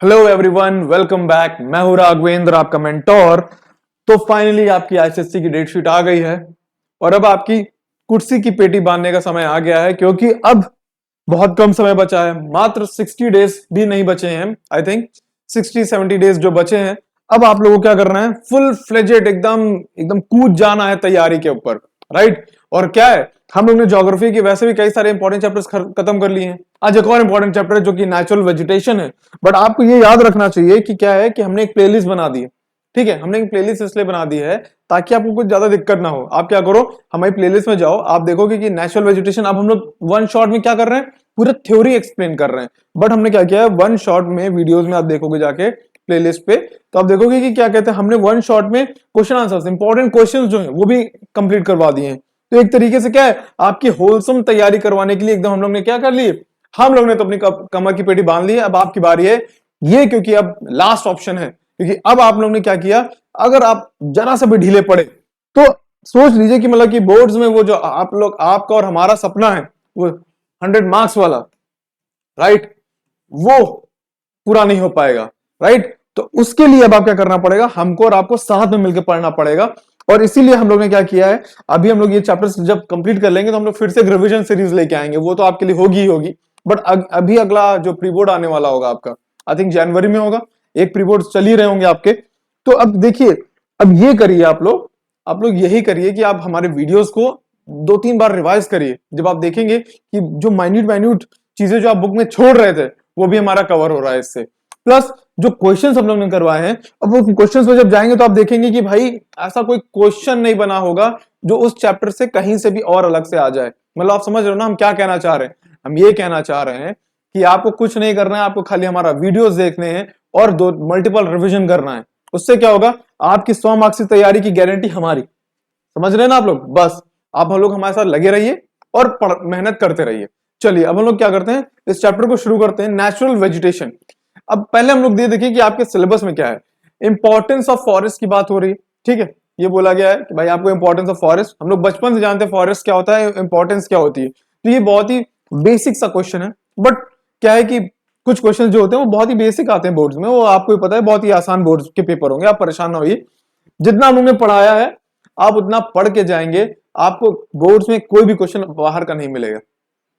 Hello everyone, welcome back. मैं हूं राघवेंद्र, आपका मेंटोर। तो फाइनली आपकी आईसीएससी की डेट शीट आ गई है और अब आपकी कुर्सी की पेटी बांधने का समय आ गया है, क्योंकि अब बहुत कम समय बचा है। मात्र 60 डेज भी नहीं बचे हैं। आई थिंक 60-70 डेज जो बचे हैं। अब आप लोगों को क्या करना है, फुल फ्लेजेड एकदम एकदम कूद जाना है तैयारी के ऊपर, राइट। और क्या है, हम लोग ने ज्योग्राफी के वैसे भी कई सारे इंपॉर्टेंट चैप्टर्स खत्म कर लिए हैं। आज एक और इंपॉर्टेंट चैप्टर है जो कि नेचुरल वेजिटेशन है। बट आपको ये याद रखना चाहिए कि क्या है कि हमने एक प्लेलिस्ट बना दी है। ठीक है, हमने एक प्लेलिस्ट इसलिए बना दी है ताकि आपको कुछ ज्यादा दिक्कत ना हो। आप क्या करो, हमारी प्लेलिस्ट में जाओ, आप देखोगे कि नेचुरल वेजिटेशन अब हम लोग वन शॉट में क्या कर रहे हैं, पूरा थ्योरी एक्सप्लेन कर रहे हैं। बट हमने क्या किया है, वन शॉट में वीडियोस में आप देखोगे जाके प्लेलिस्ट पे, तो आप देखोगे कि क्या कहते हैं, हमने वन शॉट में क्वेश्चन आंसर्स, इंपॉर्टेंट क्वेश्चंस जो है वो भी कंप्लीट करवा दिए हैं। तो एक तरीके से क्या है, आपकी होलसम तैयारी करवाने के लिए एकदम हम लोग ने क्या कर लिए, हम लोग ने तो अपनी कमर की पेटी बांध ली है। अब आपकी बारी है ये, क्योंकि अब लास्ट ऑप्शन है। क्योंकि अब आप लोग ने क्या किया, अगर आप जरा से भी ढीले पड़े तो सोच लीजिए कि मतलब कि बोर्ड्स में वो जो आप लोग, आपका और हमारा सपना है, वो 100 मार्क्स वाला, राइट, वो पूरा नहीं हो पाएगा, राइट। तो उसके लिए अब आप क्या करना पड़ेगा, हमको और आपको साथ में मिलकर पढ़ना पड़ेगा। और इसीलिए हम लोग ने क्या किया है, अभी हम लोग ये चैप्टर्स जब कंप्लीट कर लेंगे तो हम लोग फिर से एक रिवीजन सीरीज लेके आएंगे। वो तो आपके लिए होगी ही होगी। बट अभी अगला जो प्री बोर्ड आने वाला होगा आपका, आई थिंक जनवरी में होगा। एक प्री बोर्ड चल ही रहे होंगे आपके। तो अब देखिए, अब ये करिए आप लोग यही करिए कि आप हमारे वीडियोस को 2-3 बार रिवाइज करिए। जब आप देखेंगे कि जो माइन्यूट माइन्यूट चीजें जो आप बुक में छोड़ रहे थे, वो भी हमारा कवर हो रहा है इससे। प्लस जो क्वेश्चंस हम लोग ने करवाए हैं, अब वो क्वेश्चंस में जब जाएंगे तो आप देखेंगे कि भाई ऐसा कोई क्वेश्चन नहीं बना होगा जो उस चैप्टर से कहीं से भी और अलग से आ जाए। मतलब आप समझ रहे हो ना हम क्या कहना चाह रहे हैं। हम ये कहना चाह रहे हैं कि आपको कुछ नहीं करना है, आपको खाली हमारा वीडियोस देखने हैं और दो मल्टीपल रिविजन करना है। उससे क्या होगा, आपकी 100 मार्क्स की तैयारी की गारंटी हमारी। समझ रहे हैं ना आप लोग। बस आप हम लोग हमारे साथ लगे रहिए और मेहनत करते रहिए। चलिए अब हम लोग क्या करते हैं, इस चैप्टर को शुरू करते हैं, नेचुरल वेजिटेशन। अब पहले हम लोग ये देखिए कि आपके सिलेबस में क्या है। इंपॉर्टेंस ऑफ फॉरेस्ट की बात हो रही है, ठीक है। ये बोला गया है कि भाई आपको इंपॉर्टेंस ऑफ फॉरेस्ट, हम लोग बचपन से जानते हैं फॉरेस्ट क्या होता है, इंपॉर्टेंस क्या होती है। तो ये बहुत ही बेसिक सा क्वेश्चन है। बट क्या है कि कुछ क्वेश्चन जो होते हैं वो बहुत ही बेसिक आते हैं बोर्ड्स में, वो आपको ही पता है, बहुत ही आसान बोर्ड्स के पेपर होंगे। आप परेशान ना होइए, जितना हम लोग ने पढ़ाया है आप उतना पढ़ के जाएंगे, आपको बोर्ड्स में कोई भी क्वेश्चन बाहर का नहीं मिलेगा,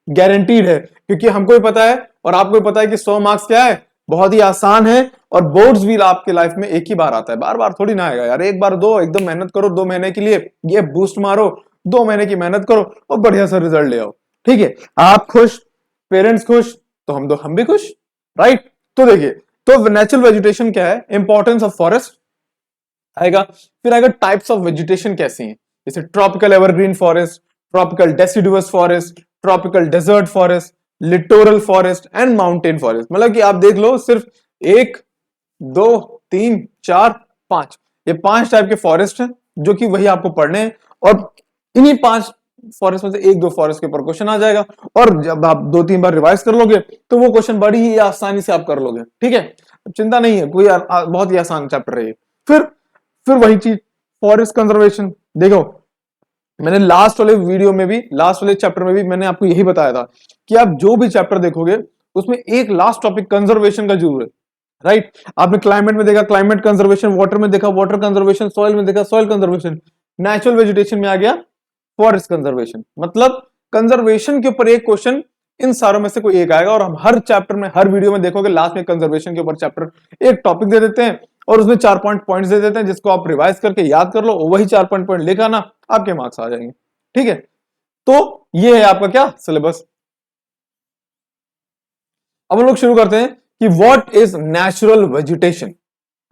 गारंटीड है। क्योंकि हमको भी पता है और आपको भी पता है कि 100 मार्क्स क्या है, बहुत ही आसान है। और बोर्ड्स भी आपके लाइफ में एक ही बार आता है, बार बार थोड़ी ना आएगा यार। एक बार दो, एकदम मेहनत करो 2 महीने के लिए, ये बूस्ट मारो, 2 महीने की मेहनत करो और बढ़िया सा रिजल्ट ले आओ। ठीक है, आप खुश, पेरेंट्स खुश, तो हम भी खुश, राइट। तो देखिए, तो नेचुरल वेजिटेशन क्या है, इंपॉर्टेंस ऑफ फॉरेस्ट आएगा। फिर आएगा टाइप्स ऑफ वेजिटेशन कैसी हैं, जैसे tropical evergreen forest, tropical deciduous forest, tropical desert forest, littoral forest and mountain forest. मतलब कि आप देख लो, सिर्फ 1 2 3 4 5, ये 5 टाइप के फॉरेस्ट हैं जो कि वही आपको पढ़ने हैं। और इन्हीं 5 फॉरेस्ट में से 1-2 फॉरेस्ट के ऊपर क्वेश्चन आ जाएगा। और जब आप 2-3 बार रिवाइज कर लोगे तो वो क्वेश्चन बड़ी ही आसानी से आप कर लोगे। ठीक है, चिंता नहीं है, कोई बहुत ही आसान चैप्टर है ये। फिर वही चीज, फॉरेस्ट कंजर्वेशन। देखो, मैंने लास्ट वाले वीडियो में भी, लास्ट वाले चैप्टर में भी मैंने आपको यही बताया था कि आप जो भी चैप्टर देखोगे उसमें एक लास्ट टॉपिक कंजर्वेशन का जरूर है, राइट। आपने क्लाइमेट में देखा क्लाइमेट कंजर्वेशन, वाटर में देखा वाटर कंजर्वेशन, सॉइल में देखा सॉइल कंजर्वेशन, नेचुरल वेजिटेशन में आ गया फॉरेस्ट कंजर्वेशन। मतलब कंजर्वेशन के ऊपर एक क्वेश्चन इन सारों में से कोई एक आएगा। और हम हर चैप्टर में, हर वीडियो में देखोगे लास्ट में कंजर्वेशन के ऊपर चैप्टर एक टॉपिक दे देते हैं और उसमें 4 पॉइंट्स दे देते हैं, जिसको आप रिवाइज करके याद कर लो, वही 4 पॉइंट लेकर आना, आपके मार्क्स आ जाएंगे। ठीक है, तो ये है आपका क्या सिलेबस। अब हम लोग शुरू करते हैं कि what is natural vegetation,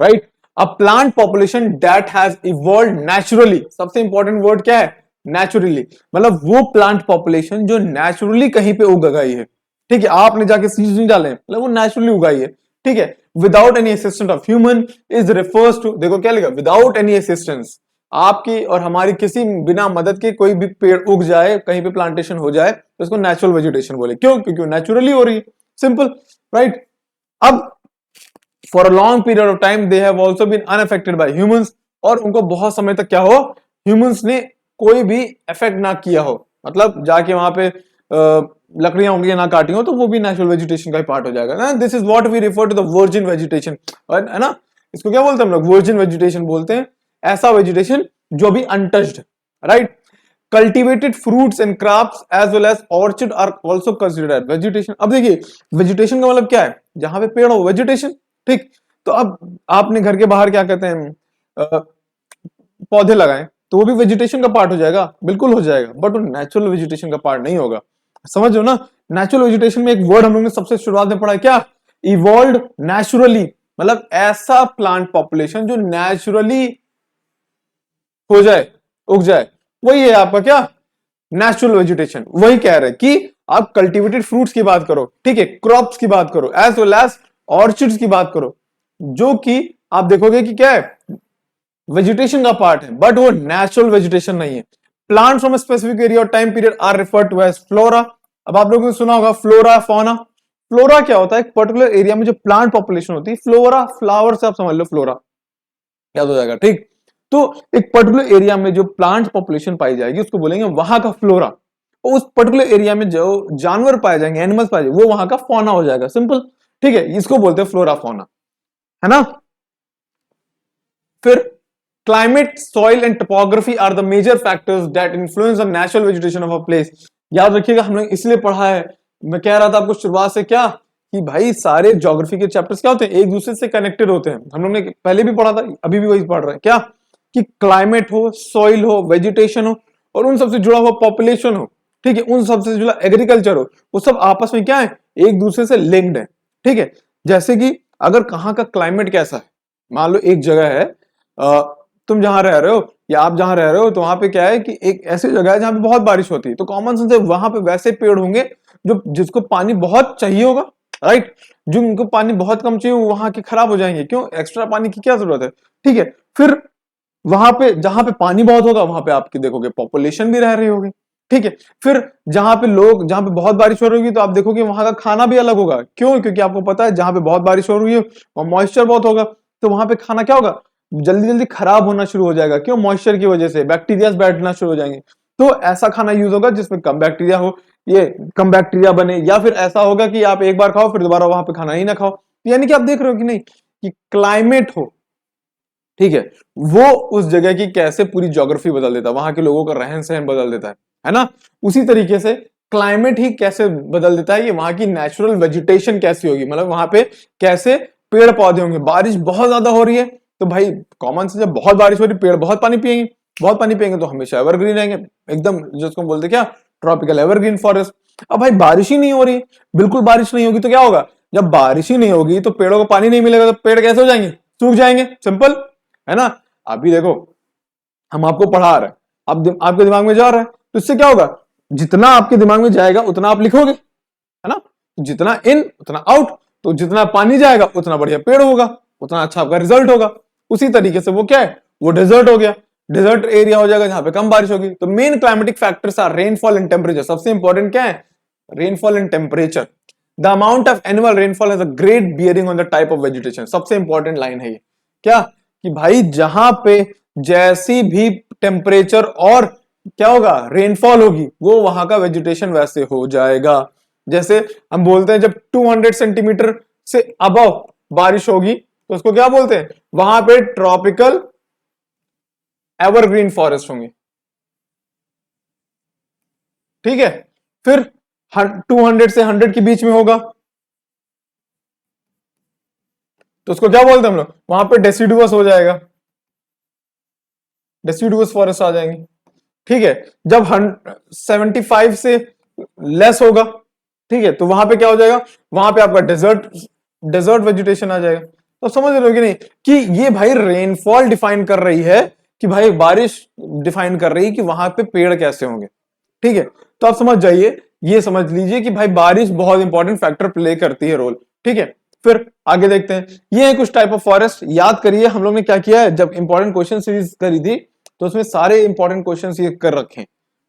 right. A plant population that has evolved naturally. सबसे इंपॉर्टेंट वर्ड क्या है, नेचुरली। मतलब वो प्लांट पॉपुलेशन जो नेचुरली कहीं पे उग गई है। ठीक है, आपने जाके सीड्स नहीं डाले, मतलब वो नेचुरली उगाई है। ठीक है, without any assistance of human is refers to, देखो क्या लिखा, विदाउट एनी असिस्टेंस, आपकी और हमारी किसी बिना मदद के कोई भी पेड़ उग जाए, कहीं पे प्लांटेशन हो जाए, तो उसको नेचुरल वेजिटेशन बोले। क्यों, क्योंकि नेचुरली हो रही है, सिंपल, राइट। अब for a long period of time they have also been unaffected by humans, और उनको बहुत समय तक क्या हो, ह्यूमंस ने कोई भी इफेक्ट ना किया हो। मतलब जाके वहां पे लकड़ियां उंगलियां ना काटी हो तो वो भी नेचुरल वेजिटेशन का ही पार्ट हो जाएगा ना। This is what we refer to the virgin vegetation, है ना। इसको क्या बोलते हैं हम लोग, वर्जिन वेजिटेशन बोलते हैं, ऐसा वेजिटेशन जो भी untouched, right. Cultivated fruits and crops as well as orchard are also considered vegetation. अब देखिए वेजिटेशन का मतलब क्या है, जहां पे पेड़ हो वेजिटेशन, ठीक। तो अब आपने घर के बाहर क्या कहते हैं पौधे लगाए तो वो भी वेजिटेशन का पार्ट हो जाएगा, बिल्कुल हो जाएगा, बट वो नेचुरल वेजिटेशन का पार्ट नहीं होगा, समझो ना। नेचुरल वेजिटेशन में एक वर्ड हम लोग ने सबसे शुरुआत में पढ़ा है क्या, इवॉल्व नेचुरली, मतलब ऐसा प्लांट पॉपुलेशन जो नेचुरली हो जाए, उग जाए, वही है आपका क्या, नेचुरल वेजिटेशन। वही कह रहे हैं कि आप कल्टीवेटेड फ्रूट्स की बात करो, ठीक है, क्रॉप्स की बात करो, एज वेल एज ऑर्चिड्स की बात करो, जो कि आप देखोगे कि क्या है, वेजिटेशन का पार्ट है, बट वो नेचुरल वेजिटेशन नहीं है। प्लांट्स फ्रॉम स्पेसिफिक एरिया और time period are referred to as flora. अब आप लोगों ने सुना होगा फ्लोरा फौना। फ्लोरा क्या होता है, एक पर्टिकुलर एरिया में जो प्लांट पॉपुलेशन होती है, फ्लोरा फ्लावर से आप समझ लो फ्लोरा याद हो जाएगा, ठीक। तो एक पर्टिकुलर एरिया में जो प्लांट पॉपुलेशन पाई जाएगी उसको बोलेंगे वहां का फ्लोरा, और उस पर्टिकुलर एरिया में जो जानवर पाए जाएंगे, एनिमल्स पाए जाएंगे, वो वहां का फौना हो जाएगा, सिंपल, ठीक है। इसको बोलते हैं फ्लोरा फौना, है ना। फिर climate, soil and topography are the major factors that influence the natural vegetation of a place. याद रखिएगा हम लोग इसलिए पढ़ा है, मैं कह रहा था आपको शुरुआत से क्या, कि भाई सारे ज्योग्राफी के चैप्टर्स क्या होते हैं, एक दूसरे से कनेक्टेड होते हैं। हम लोग ने पहले भी पढ़ा था, अभी भी वही पढ़ रहे हैं क्या, कि क्लाइमेट हो, सॉइल हो, वेजिटेशन हो, और उन सबसे जुड़ा हुआ पॉपुलेशन हो, ठीक है, उन सबसे जुड़ा एग्रीकल्चर हो, वो सब आपस में क्या है, एक दूसरे से लिंक्ड है, ठीक है। जैसे कि अगर कहाँ का क्लाइमेट कैसा है, मान लो एक जगह है, तुम जहां रह रहे हो या आप जहां रह रहे हो, तो वहां पे क्या है कि एक ऐसी जगह है जहां पे बहुत बारिश होती है, तो कॉमन सेंस है वहां पे वैसे पेड़ होंगे जो जिसको पानी बहुत चाहिए होगा, राइट। जो उनको पानी बहुत कम चाहिए वहां के खराब हो जाएंगे, क्यों, एक्स्ट्रा पानी की क्या जरूरत है, ठीक है। फिर वहां पे जहां पे पानी बहुत होगा वहां पे आपकी देखोगे पॉपुलेशन भी रह रही होगी, ठीक है। फिर जहां पे लोग, जहां पे बहुत बारिश हो रही होगी तो आप देखोगे वहां का खाना भी अलग होगा, क्यों, क्योंकि आपको पता है जहां पे बहुत बारिश हो रही है वहां मॉइस्चर बहुत होगा, तो वहां पे खाना क्या होगा, जल्दी जल्दी खराब होना शुरू हो जाएगा, क्यों, मॉइस्चर की वजह से बैक्टीरिया बैठना शुरू हो जाएंगे। तो ऐसा खाना यूज होगा जिसमें कम बैक्टीरिया हो, ये कम बैक्टीरिया बने, या फिर ऐसा होगा कि आप एक बार खाओ फिर दोबारा वहां पे खाना ही ना खाओ। यानी कि आप देख रहे हो कि नहीं, कि क्लाइमेट हो, ठीक है, वो उस जगह की कैसे पूरी ज्योग्राफी बदल देता है, वहां के लोगों का रहन सहन बदल देता है ना। उसी तरीके से क्लाइमेट ही कैसे बदल देता है, ये वहां की नेचुरल वेजिटेशन कैसी होगी, मतलब वहां पे कैसे पेड़ पौधे होंगे। बारिश बहुत ज्यादा हो रही है तो भाई कॉमन से, जब बहुत बारिश हो रही है पेड़ बहुत पानी पिएंगे, बहुत पानी पिएंगे तो हमेशा एवरग्रीन रहेंगे, एकदम जिसको बोलते क्या, ट्रॉपिकल एवरग्रीन फॉरेस्ट। अब भाई बारिश ही नहीं हो रही, बिल्कुल बारिश नहीं होगी तो क्या होगा, जब बारिश ही नहीं होगी तो पेड़ों को पानी नहीं मिलेगा, तो पेड़ कैसे हो जाएंगे, सूख जाएंगे, सिंपल, है ना। अभी देखो हम आपको पढ़ा रहे हैं, अब आपके दिमाग में जा रहा है, तो इससे क्या होगा, जितना आपके दिमाग में जाएगा उतना आप लिखोगे, है ना। जितना इन उतना आउट, तो जितना पानी जाएगा उतना बढ़िया पेड़ होगा, उतना अच्छा आपका रिजल्ट होगा। उसी तरीके से वो क्या है, वो डेजर्ट हो गया, डेजर्ट एरिया हो जाएगा जहां पे कम बारिश होगी। तो main climatic factors are rainfall and temperature. सबसे इंपॉर्टेंट क्या है, rainfall and temperature. The amount of annual rainfall has a great bearing on the type of vegetation. सबसे इंपॉर्टेंट लाइन है ये, क्या, कि भाई जहां पे जैसी भी टेम्परेचर और क्या होगा, रेनफॉल होगी, वो वहां का वेजिटेशन वैसे हो जाएगा। जैसे हम बोलते हैं जब 200 सेंटीमीटर से अबव बारिश होगी तो उसको क्या बोलते हैं, वहां पे ट्रॉपिकल एवरग्रीन फॉरेस्ट होंगे, ठीक है। फिर 200 से 100 के बीच में होगा तो उसको क्या बोलते हैं हम लोग, वहां पे डेसिडुअस हो जाएगा, डेसिडुअस फॉरेस्ट आ जाएंगे, ठीक है। जब 75 से लेस होगा, ठीक है, तो वहां पे क्या हो जाएगा, वहां पे आपका डेजर्ट, डेजर्ट वेजिटेशन आ जाएगा। तो समझ रहे हो कि नहीं, कि ये भाई रेनफॉल डिफाइन कर रही है, कि भाई बारिश डिफाइन कर रही है कि वहां पे पेड़ कैसे होंगे, ठीक है। तो आप समझ जाइए, ये समझ लीजिए कि भाई बारिश बहुत इंपॉर्टेंट फैक्टर प्ले करती है रोल, ठीक है। फिर आगे देखते हैं, ये है कुछ टाइप ऑफ फॉरेस्ट। याद करिए हम लोग ने क्या किया है, जब इंपॉर्टेंट क्वेश्चन सीरीज करी थी तो उसमें सारे इंपॉर्टेंट क्वेश्चन ये कर रखे हैं,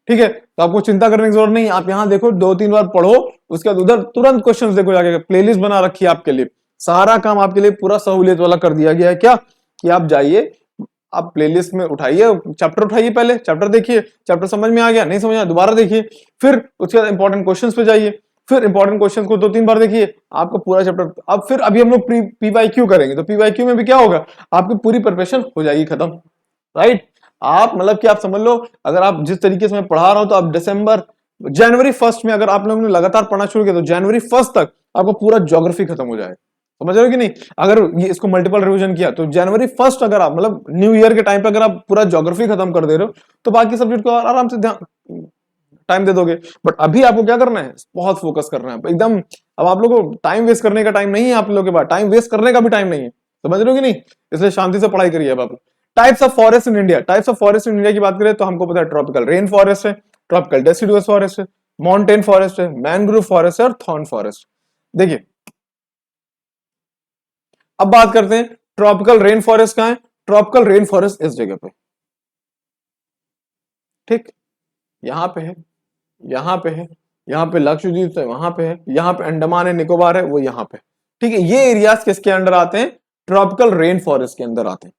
ठीक है। तो आपको चिंता करने की जरूरत नहीं, आप यहां देखो 2-3 बार पढ़ो, उसके बाद उधर तुरंत क्वेश्चंस देखो जाके, प्लेलिस्ट बना रखी है आपके लिए, सारा काम आपके लिए पूरा सहूलियत वाला कर दिया गया है, क्या, कि आप जाइए आप प्लेलिस्ट में उठाइए, चैप्टर उठाइए, पहले चैप्टर देखिए, चैप्टर समझ में आ गया, नहीं समझ आया दोबारा देखिए, फिर उसके बाद इंपॉर्टेंट क्वेश्चंस पे जाइए, फिर इंपॉर्टेंट क्वेश्चंस को 2-3 बार देखिए, आपका पूरा चैप्टर। अब फिर अभी हम लोग पीवाईक्यू करेंगे, तो पीवाईक्यू में भी क्या होगा, आपकी पूरी प्रिपरेशन हो जाएगी खत्म, राइट। आप मतलब कि आप समझ लो, अगर आप जिस तरीके से मैं पढ़ा रहा हूं, तो आप जनवरी 1 में अगर आप लोगों ने लगातार पढ़ना शुरू किया, तो जनवरी 1 तक आपको पूरा ज्योग्राफी खत्म हो जाएगा, समझ रहे हो कि नहीं। अगर ये इसको मल्टीपल रिवीजन किया, तो जनवरी 1 अगर आप मतलब न्यू ईयर के टाइम पे अगर आप पूरा ज्योग्राफी खत्म कर दे रहे हो, तो बाकी सब्जेक्ट को आराम से ध्यान टाइम दे दोगे। बट अभी आपको क्या करना है, बहुत फोकस करना है एकदम। अब आप लोगों को टाइम वेस्ट करने का टाइम नहीं है, आप लोगों के पास टाइम वेस्ट करने का भी टाइम नहीं है, समझ रहे हो कि नहीं। इसलिए शांति से पढ़ाई करिए। अब आप types of forest in India, types of forest in India की बात करें तो हमको पता है ट्रॉपिकल रेन फॉरेस्ट है, ट्रॉपिकल डेसिडुअस फॉरेस्ट है, माउंटेन फॉरेस्ट है, मैनग्रोव फॉरेस्ट है और थॉर्न फॉरेस्ट। देखिए अब बात करते हैं ट्रॉपिकल रेन फॉरेस्ट कहां है। ट्रॉपिकल रेन फॉरेस्ट इस जगह पे, ठीक, यहां पे है, यहां पे है, यहां पे लक्षद्वीप है, वहां पे है, यहां पे अंडमान है, निकोबार है, वो यहां पे, ठीक है। ये एरियाज किसके अंडर आते हैं, ट्रॉपिकल रेन फॉरेस्ट के अंदर आते हैं,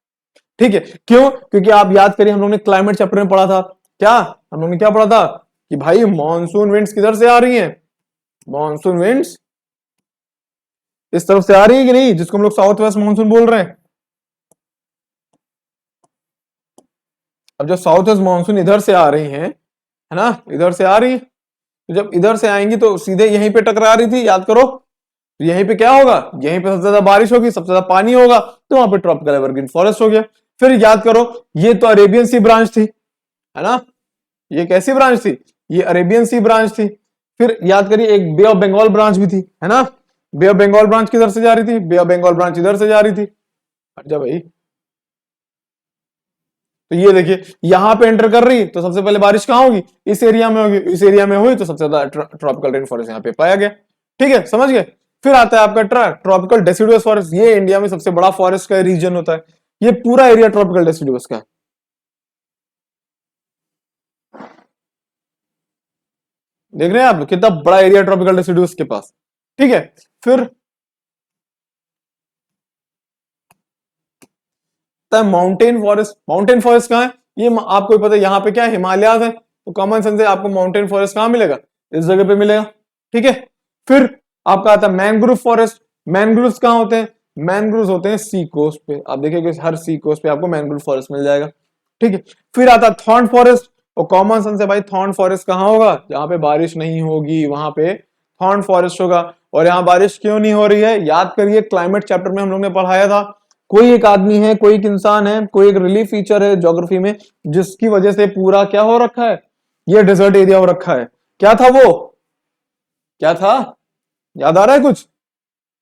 ठीक है। क्यों, क्योंकि आप याद करिए हम लोग ने क्लाइमेट चैप्टर में पढ़ा था, क्या हम लोग ने क्या पढ़ा था कि भाई मॉनसून विंड्स किधर से आ रही हैं, मॉनसून विंड्स इस तरफ से आ रही है कि नहीं, जिसको हम लोग साउथ वेस्ट मॉनसून बोल रहे हैं। अब जब साउथ वेस्ट मॉनसून इधर से आ रही है ना, इधर से आ रही है, तो जब इधर से आएंगी तो सीधे यहीं पे टकरा रही थी, याद करो। तो यहीं पे क्या होगा, यहीं पे सबसे ज्यादा बारिश होगी, सबसे ज्यादा पानी होगा, तो वहां पे ट्रॉपिकल एवरग्रीन फॉरेस्ट हो गया। फिर याद करो, ये तो अरेबियन सी ब्रांच थी, है ना, ये कैसी ब्रांच थी, ये अरेबियन सी ब्रांच थी। फिर याद करिए एक बे ऑफ बंगाल ब्रांच भी थी, है ना। बे ऑफ बंगाल ब्रांच किधर से जा रही थी, बे ऑफ बंगाल ब्रांच इधर से जा रही थी। अच्छा भाई, तो ये देखिए यहां पे एंटर कर रही, तो सबसे पहले बारिश कहां होगी, इस एरिया में होगी, इस एरिया में हुई तो सबसे ज्यादा ट्रॉपिकल रेन फॉरेस्ट यहाँ पे पाया गया, ठीक है, समझ गए। फिर आता है आपका ट्रॉपिकल डेसिडुअस फॉरेस्ट, ये इंडिया में सबसे बड़ा फॉरेस्ट का रीजन होता है, ये पूरा एरिया ट्रॉपिकल डेसिडुअस का है। देख रहे हैं आप कितना बड़ा एरिया ट्रॉपिकल डेसिडुअस के पास, ठीक है। फिर माउंटेन फॉरेस्ट, माउंटेन फॉरेस्ट कहां है, ये आपको पता है, यहाँ पे क्या है, हिमालयाज है, तो कॉमन सेंस से आपको माउंटेन फॉरेस्ट कहां मिलेगा, इस जगह पे मिलेगा, ठीक है। फिर आपका आता है मैंग्रोव फॉरेस्ट, मैंग्रोव कहां होते हैं, मैंग्रोव होते हैं सी कोस्ट पे, आप देखिए हर सी कोस्ट पे आपको मैंग्रोव फॉरेस्ट मिल जाएगा, ठीक है। फिर आता है थॉर्न फॉरेस्ट, और कॉमन सेंस से भाई थॉर्न फॉरेस्ट कहां होगा, जहां पे बारिश नहीं होगी वहां पे थॉर्न फॉरेस्ट होगा। और यहाँ बारिश क्यों नहीं हो रही है, याद करिए क्लाइमेट चैप्टर में हम लोग ने पढ़ाया था, कोई एक आदमी है, कोई एक इंसान है, कोई एक रिलीफ फीचर है ज्योग्राफी में, जिसकी वजह से पूरा क्या हो रखा है, ये डेजर्ट एरिया हो रखा है। क्या था वो, क्या था, याद आ रहा है कुछ,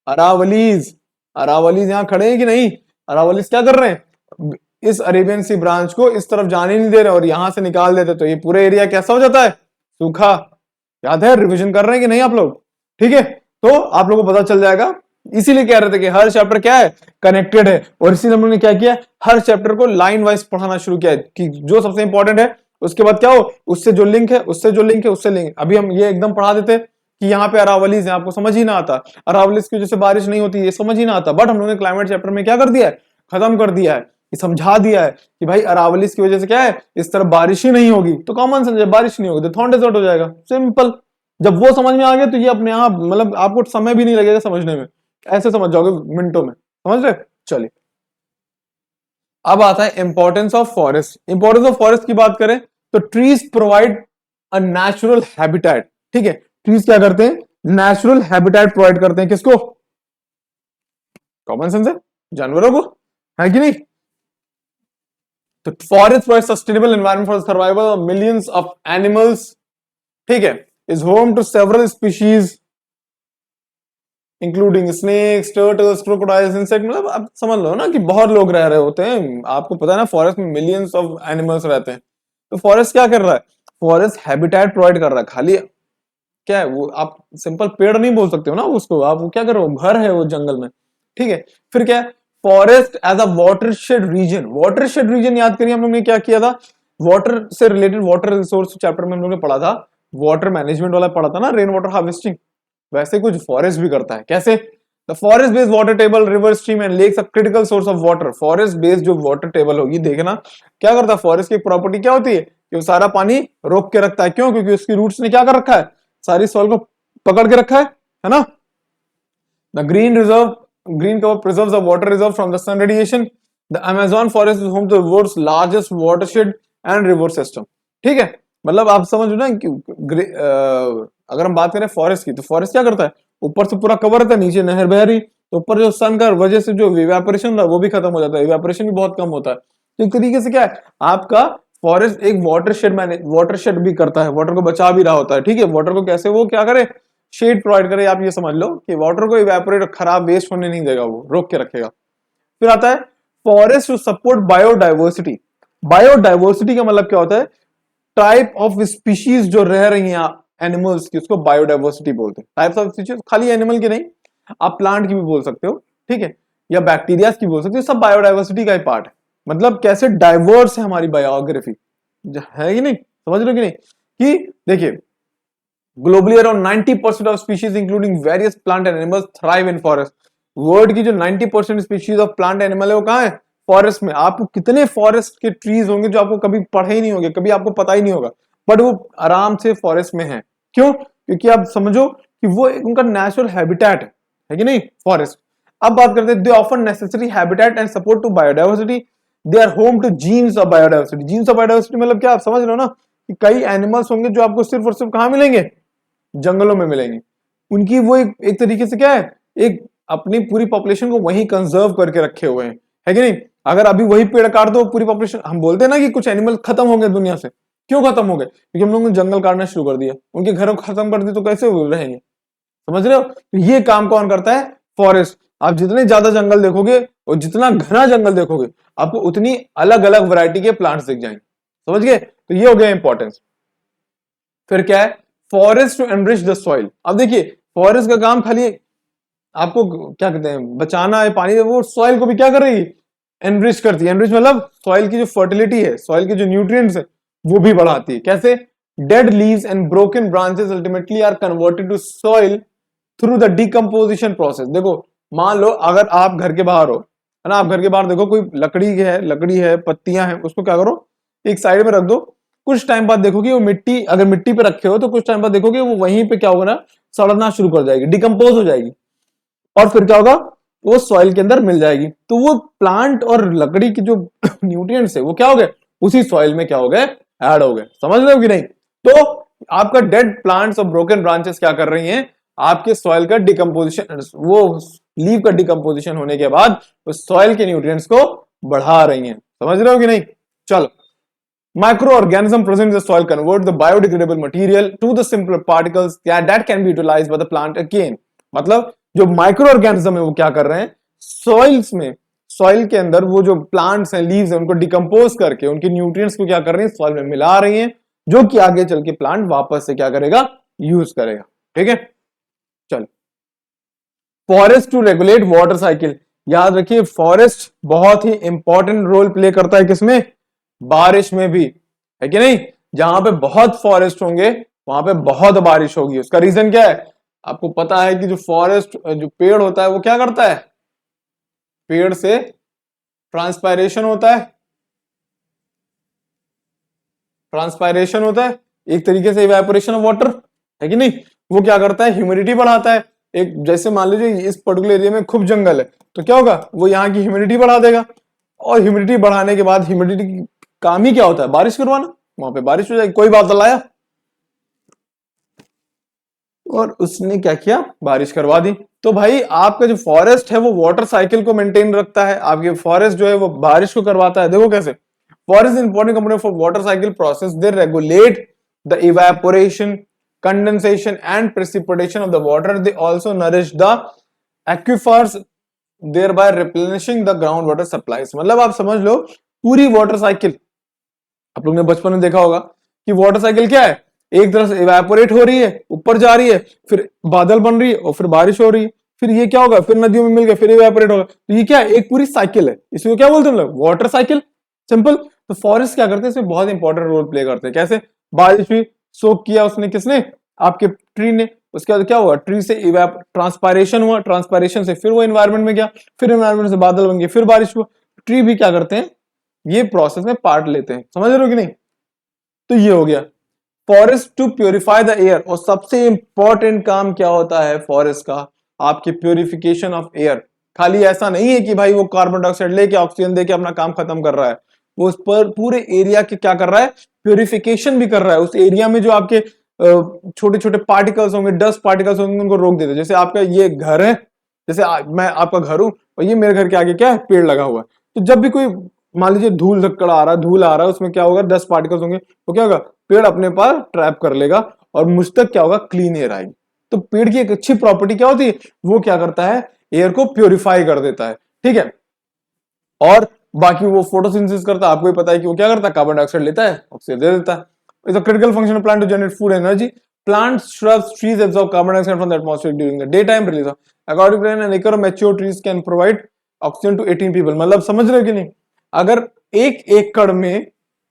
अरावलीज। अरावलीज यहाँ खड़े हैं कि नहीं, अरावलीज क्या कर रहे हैं, इस अरेबियन सी ब्रांच को इस तरफ जाने नहीं दे रहे, और यहां से निकाल देते तो ये पूरा एरिया कैसा हो जाता है, सूखा। याद है, रिविजन कर रहे हैं कि नहीं आप लोग, ठीक है। तो आप लोगों को पता चल जाएगा, इसीलिए कह रहे थे कि हर चैप्टर क्या है, कनेक्टेड है, और इसीलिए हम लोगों ने क्या किया, हर चैप्टर को लाइन वाइज पढ़ाना शुरू किया है, कि जो सबसे इंपॉर्टेंट है उसके बाद क्या हो, उससे जो लिंक है, उससे जो लिंक है, उससे लिंक। अभी हम ये एकदम पढ़ा देते कि यहाँ पे अरावलीज है, आपको समझ ही ना आता, अरावलीज की वजह से बारिश नहीं होती, ये समझ ही ना आता, बट हम लोगों ने क्लाइमेट चैप्टर में क्या कर दिया है, खत्म कर दिया है, समझा दिया है कि भाई अरावलीज की वजह से क्या है, इस तरफ बारिश ही नहीं होगी, तो कॉमन सेंस, जब बारिश नहीं होगी तो थॉर्न डेजर्ट हो जाएगा, सिंपल। जब वो समझ में आ गया तो ये अपने आप मतलब आपको समय भी नहीं लगेगा समझने में, ऐसे समझ जाओगे मिनटों में, समझ रहे। चलिए अब आता है importance of forest. Importance of forest की बात करें तो trees provide a natural habitat, ठीक है। ट्रीज क्या करते हैं, नेचुरल हैबिटेट प्रोवाइड करते हैं, किसको, कॉमन सेंस है, जानवरों को, है कि नहीं। तो forest provide sustainable environment for survival of millions of animals, ठीक है, is home to several species including snakes, turtles, crocodiles, insect, मतलब आप समझ लो ना कि बहुत लोग रह रहे होते हैं, आपको पता है ना फॉरेस्ट में मिलियंस ऑफ एनिमल्स रहते हैं। तो फॉरेस्ट क्या कर रहा है, फॉरेस्ट हैबिटेट प्रोवाइड कर रहा है, खाली क्या है वो, आप सिंपल पेड़ नहीं बोल सकते हो ना उसको, आप वो क्या कर रहे हो, घर है वो जंगल में, ठीक है। फिर क्या है, forest as a watershed region, watershed region याद करिए हम लोग ने क्या किया था, वाटर से रिलेटेड वाटर रिसोर्स चैप्टर में हम लोग ने पढ़ा था, वाटर मैनेजमेंट वाला पढ़ा था ना, रेन वाटर हार्वेस्टिंग, वैसे कुछ फॉरेस्ट भी करता है, कैसे, the forest based water table, river, stream and lakes, a critical source of water. Forest based जो वाटर टेबल होगी, देखना क्या करता है, फॉरेस्ट की प्रॉपर्टी क्या होती है कि वो सारा पानी रोक के रखता है। क्यों? क्योंकि उसकी रूट्स ने क्या कर रखा है, सारी सॉइल को पकड़ के रखा है ना। The green cover preserves the water reserve from the sun radiation. The Amazon forest is home to the world's largest watershed and river system. ठीक है, मतलब आप समझ लो ना कि अगर हम बात करें फॉरेस्ट की, तो फॉरेस्ट क्या करता है, ऊपर से पूरा कवर रहता है, नीचे नहर बह रही, तो ऊपर जो सन का वजह से जो इवेपोरेशन था वो भी खत्म हो जाता है, इवेपोरेशन भी बहुत कम होता है। तो एक तरीके से क्या है, आपका फॉरेस्ट एक वाटरशेड भी करता है, वाटर को बचा भी रहा होता है। ठीक है, वाटर को कैसे वो क्या करे, शेड प्रोवाइड करे। आप ये समझ लो कि वाटर को इवेपोरेट, खराब वेस्ट होने नहीं देगा, वो रोक के रखेगा। फिर आता है forest to support biodiversity. Biodiversity का मतलब क्या होता है, टाइप ऑफ स्पीशीज जो रह रही हैं एनिमल्स की, उसको बायोडाइवर्सिटी बोलते हैं। टाइप्स ऑफ स्पीशीज खाली एनिमल की नहीं, आप प्लांट की भी बोल सकते हो, ठीक है, या बैक्टीरिया की बोल सकते हो, सब बायोडाइवर्सिटी का ही पार्ट है। मतलब कैसे डाइवर्स है हमारी बायोग्राफी, है कि नहीं, समझ रहे हो कि नहीं, कि देखिए globally around 90% of species including various plant and animals thrive in forest. World की जो 90% स्पीशीज ऑफ प्लांट एनिमल है वो कहाँ है, फॉरेस्ट में। आपको कितने फॉरेस्ट के ट्रीज होंगे जो आपको कभी पढ़े ही नहीं होंगे, कभी आपको पता ही नहीं होगा, बट वो आराम से फॉरेस्ट में है। क्यों? क्योंकि आप समझो कि वो उनका नेचुरल हैबिटेट है कि नहीं, फॉरेस्ट। अब बात करते हैं, they offer necessary habitat and support to biodiversity. They are home to genes of biodiversity. Genes of biodiversity मतलब क्या, आप समझ रहे हो ना, कि कई एनिमल्स होंगे जो आपको सिर्फ और सिर्फ कहां मिलेंगे, जंगलों में मिलेंगे। उनकी वो एक तरीके से क्या है, एक अपनी पूरी पॉपुलेशन को वहीं कंजर्व करके रखे हुए हैं, है कि नहीं। अगर अभी वही पेड़ काट दो, पूरी पॉपुलेशन, हम बोलते हैं ना कि कुछ एनिमल खत्म हो गए दुनिया से। क्यों खत्म हो गए? क्योंकि हम लोगों ने जंगल काटना शुरू कर दिया, उनके घरों को खत्म कर दिया, तो कैसे रहेंगे, समझ रहे हो। तो ये काम कौन करता है, फॉरेस्ट। आप जितने ज्यादा जंगल देखोगे और जितना घना जंगल देखोगे, आपको उतनी अलग अलग वैरायटी के प्लांट्स दिख जाएंगे, समझ गए। तो ये हो गया इंपॉर्टेंस। फिर क्या है, forest to enrich the soil. अब देखिए फॉरेस्ट का काम खाली आपको क्या कहते हैं, बचाना है पानी, वो सॉइल को भी क्या कर रही है, एनरिच करती है। एनरिच मतलब सॉइल की जो फर्टिलिटी है, सॉइल के जो न्यूट्रिएंट्स है वो भी बढ़ाती है। कैसे? Dead leaves and broken branches ultimately are converted to soil through the decomposition process. देखो मान लो अगर आप घर के बाहर हो, है ना, आप घर के बाहर देखो कोई लकड़ी है, पत्तियां हैं, उसको क्या करो, एक साइड में रख दो। कुछ टाइम बाद देखोगे वो मिट्टी, अगर मिट्टी पे रखे हो तो कुछ टाइम बाद देखोगे वो वहीं पे क्या होगा ना, सड़ना शुरू कर जाएगी, डिकम्पोज हो जाएगी, और फिर क्या होगा, वो सॉइल के अंदर मिल जाएगी। तो वो प्लांट और लकड़ी की जो न्यूट्रिएंट्स है वो क्या हो गए, उसी सॉइल में क्या हो गए, ऐड हो गए। समझ रहे हो कि नहीं। तो आपका डेड प्लांट्स और ब्रोकन ब्रांचेस क्या कर रही हैं, आपके सॉइल का डिकम्पोजिशन, वो लीव का डिकम्पोजिशन होने के बाद उस सॉइल के न्यूट्रिएंट्स को बढ़ा रही हैं। समझ रहे हो कि नहीं। चलो, microorganism present in the soil convert the biodegradable material to the simpler particles that can be utilized by the plant again। मतलब जो माइक्रो ऑर्गेनिज्म है वो क्या कर रहे हैं, सॉइल्स में, सॉइल के अंदर वो जो प्लांट्स हैं, लीव्स हैं, उनको डिकम्पोज करके उनके न्यूट्रिएंट्स को क्या कर रही हैं, सॉइल में मिला रही हैं, जो कि आगे चल के प्लांट वापस से क्या करेगा, यूज करेगा। ठीक है, चल। Forest to regulate water cycle. याद रखिए फॉरेस्ट बहुत ही इंपॉर्टेंट रोल प्ले करता है, किसमें, बारिश में भी, है कि नहीं। जहां पे बहुत फॉरेस्ट होंगे वहां पे बहुत बारिश होगी। उसका रीजन क्या है, आपको पता है कि जो फॉरेस्ट, जो पेड़ होता है वो क्या करता है, पेड़ से ट्रांसपायरेशन होता है, ट्रांसपायरेशन होता है, एक तरीके से इवेपोरेशन ऑफ वाटर, है कि नहीं। वो क्या करता है, ह्यूमिडिटी बढ़ाता है। एक जैसे मान लीजिए इस पर्टिकुलर एरिया में खूब जंगल है, तो क्या होगा, वो यहाँ की ह्यूमिडिटी बढ़ा देगा, और ह्यूमिडिटी बढ़ाने के बाद, ह्यूमिडिटी काम ही क्या होता है, बारिश करवाना, वहां पे बारिश हो जाएगी। कोई बादल आया और उसने क्या किया, बारिश करवा दी। तो भाई आपका जो फॉरेस्ट है वो वाटर साइकिल को मेंटेन रखता है, आपके फॉरेस्ट जो है वो बारिश को करवाता है। देखो कैसे, forest important component for water cycle process, they regulate the evaporation, condensation and precipitation of the water. They also nourish the aquifers, thereby replenishing the groundwater supplies। मतलब आप समझ लो पूरी वाटर साइकिल, आप लोग ने बचपन में देखा होगा कि वाटर साइकिल क्या है, एक तरह से इवेपोरेट हो रही है, ऊपर जा रही है, फिर बादल बन रही है, और फिर बारिश हो रही है, फिर ये क्या होगा, फिर नदियों में मिल गया, फिर इवेपोरेट होगा। तो ये क्या है, एक पूरी साइकिल है, इसको क्या बोलते हैं हम लोग, वाटर साइकिल, सिंपल। तो फॉरेस्ट क्या करते हैं, इसमें बहुत इंपॉर्टेंट रोल प्ले करते हैं। कैसे, बारिश हुई, सोक किया उसने, किसने, आपके ट्री ने, उसके बाद क्या हुआ, ट्री से ट्रांसपायरेशन हुआ, ट्रांसपायरेशन से फिर वो एनवायरमेंट में गया, फिर एनवायरमेंट से बादल बन गए, फिर बारिश हुआ। ट्री भी क्या करते हैं, ये प्रोसेस में पार्ट लेते हैं, समझ रहे हो कि नहीं। तो ये हो गया forest to purify the air. और सबसे इंपॉर्टेंट काम क्या होता है फॉरेस्ट का, आपकी प्योरिफिकेशन ऑफ एयर। खाली ऐसा नहीं है कि भाई वो कार्बन डाइऑक्साइड लेके ऑक्सीजन देके अपना काम खत्म कर रहा है, वो उस पर पूरे एरिया के क्या कर रहा है, प्योरिफिकेशन भी कर रहा है। उस एरिया में जो आपके छोटे छोटे पार्टिकल्स होंगे, डस्ट पार्टिकल्स होंगे, उनको रोक देते हैं। जैसे आपका ये घर है, जैसे मैं आपका घर हूं और ये मेरे घर के आगे क्या है, पेड़ लगा हुआ है। तो जब भी कोई मान लीजिए धूल धक्कड़ आ रहा है, धूल आ रहा है, उसमें क्या होगा, डस्ट पार्टिकल्स होंगे, तो क्या होगा, पेड़ अपने पास ट्रैप कर लेगा और मुझ तक क्या होगा, क्लीन एयर आएगी। तो पेड़ की एक अच्छी प्रॉपर्टी क्या होती है, वो क्या करता है, एयर को प्योरीफाई कर देता है, ठीक है। और बाकी वो फोटोसिंथेसिस करता है, आपको ही पता है कि वो क्या करता है, कार्बन डाइऑक्साइड लेता है, ऑक्सीजन दे देता है। It's a critical function of plant to generate food energy. Plants, shrubs, trees absorb carbon dioxide from the atmosphere during the daytime release. According to an acre of mature trees can provide oxygen to 18 people. मतलब समझ रहे हो कि नहीं, अगर एक एकड़ में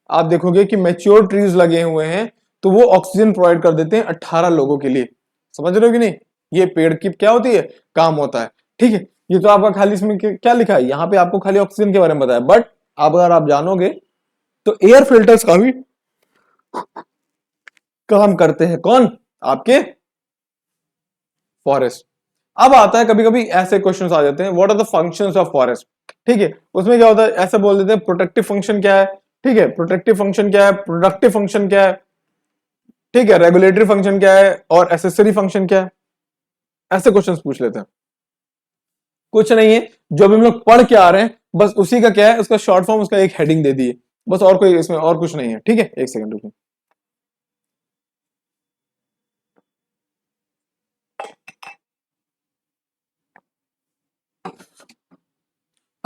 आप देखोगे कि मैच्योर ट्रीज लगे हुए हैं तो वो ऑक्सीजन प्रोवाइड कर देते हैं 18 लोगों के लिए। समझ रहे हो कि नहीं, ये पेड़ की क्या होती है, काम होता है, ठीक है। ये तो आपका खाली इसमें क्या लिखा है, यहाँ पे आपको खाली ऑक्सीजन के बारे में बताया, बट अगर आप जानोगे तो एयर फिल्टर्स का भी काम करते हैं कौन, आपके फॉरेस्ट। अब आता है कभी कभी ऐसे क्वेश्चंस आ जाते हैं, what are the functions of forest, ठीक है। उसमें क्या होता है, ऐसे बोल देते हैं प्रोटेक्टिव फंक्शन क्या है, ठीक है, प्रोटेक्टिव फंक्शन क्या है, प्रोडक्टिव फंक्शन क्या है, ठीक है, रेगुलेटरी फंक्शन क्या है, और एसेसरी फंक्शन क्या है। ऐसे क्वेश्चंस पूछ लेते हैं। कुछ नहीं है, जो भी हम लोग पढ़ के आ रहे हैं बस उसी का क्या है, उसका शॉर्ट फॉर्म, उसका एक हेडिंग दे दिए बस, और कोई इसमें और कुछ नहीं है, ठीक है। एक सेकंड रुकिए।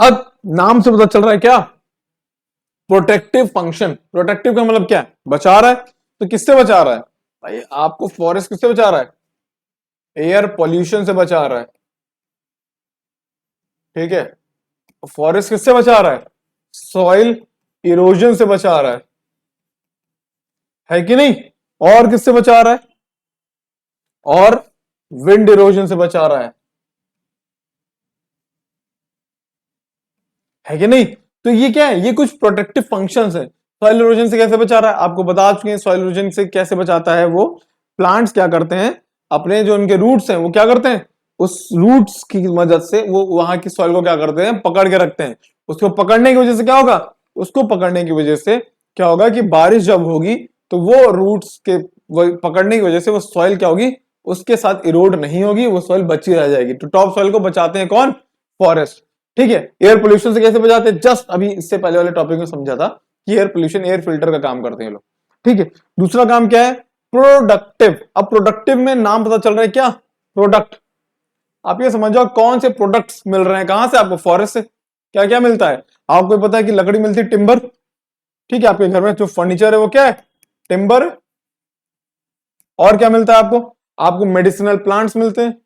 अब नाम से पता चल रहा है क्या, प्रोटेक्टिव फंक्शन। प्रोटेक्टिव का मतलब क्या है, बचा रहा है। तो किससे बचा रहा है भाई, आपको फॉरेस्ट किससे बचा रहा है, एयर पॉल्यूशन से बचा रहा है, ठीक है। फॉरेस्ट किससे बचा रहा है, सॉइल इरोजन से बचा रहा है कि नहीं, और किससे बचा रहा है, और विंड इरोजन से बचा रहा है कि नहीं। तो ये क्या है, ये कुछ प्रोटेक्टिव फंक्शंस है। सॉइल इरोजन से कैसे बचा रहा है, आपको बता चुके हैं। सॉइल इरोजन से कैसे बचाता है वो, प्लांट्स क्या करते हैं, अपने जो उनके रूट्स हैं वो क्या करते हैं, उस रूट्स की मदद से वो वहां की सॉइल को क्या करते हैं, पकड़ के रखते हैं। उसको पकड़ने की वजह से क्या होगा, उसको पकड़ने की वजह से क्या होगा कि बारिश जब होगी तो वो रूट्स के पकड़ने की वजह से वो सॉइल क्या होगी, उसके साथ इरोड नहीं होगी, वो सॉइल बची रह जाएगी। तो टॉप सॉइल को बचाते हैं कौन, फॉरेस्ट, ठीक है। एयर पोल्यूशन से कैसे बचाते हैं, जस्ट अभी इससे पहले वाले टॉपिक में समझा था कि एयर पोल्यूशन, एयर फिल्टर का काम करते हैं लोग, ठीक है। दूसरा काम क्या है, प्रोडक्टिव। अब प्रोडक्टिव में नाम पता चल रहा है क्या, प्रोडक्ट। आप ये समझो कौन से प्रोडक्ट्स मिल रहे हैं कहां से आपको, फॉरेस्ट से। क्या क्या मिलता है, आपको पता है कि लकड़ी मिलती है, टिम्बर, ठीक है। आपके घर में जो फर्नीचर है वो क्या है, टिम्बर। और क्या मिलता है आपको, आपको मेडिसिनल प्लांट्स मिलते हैं,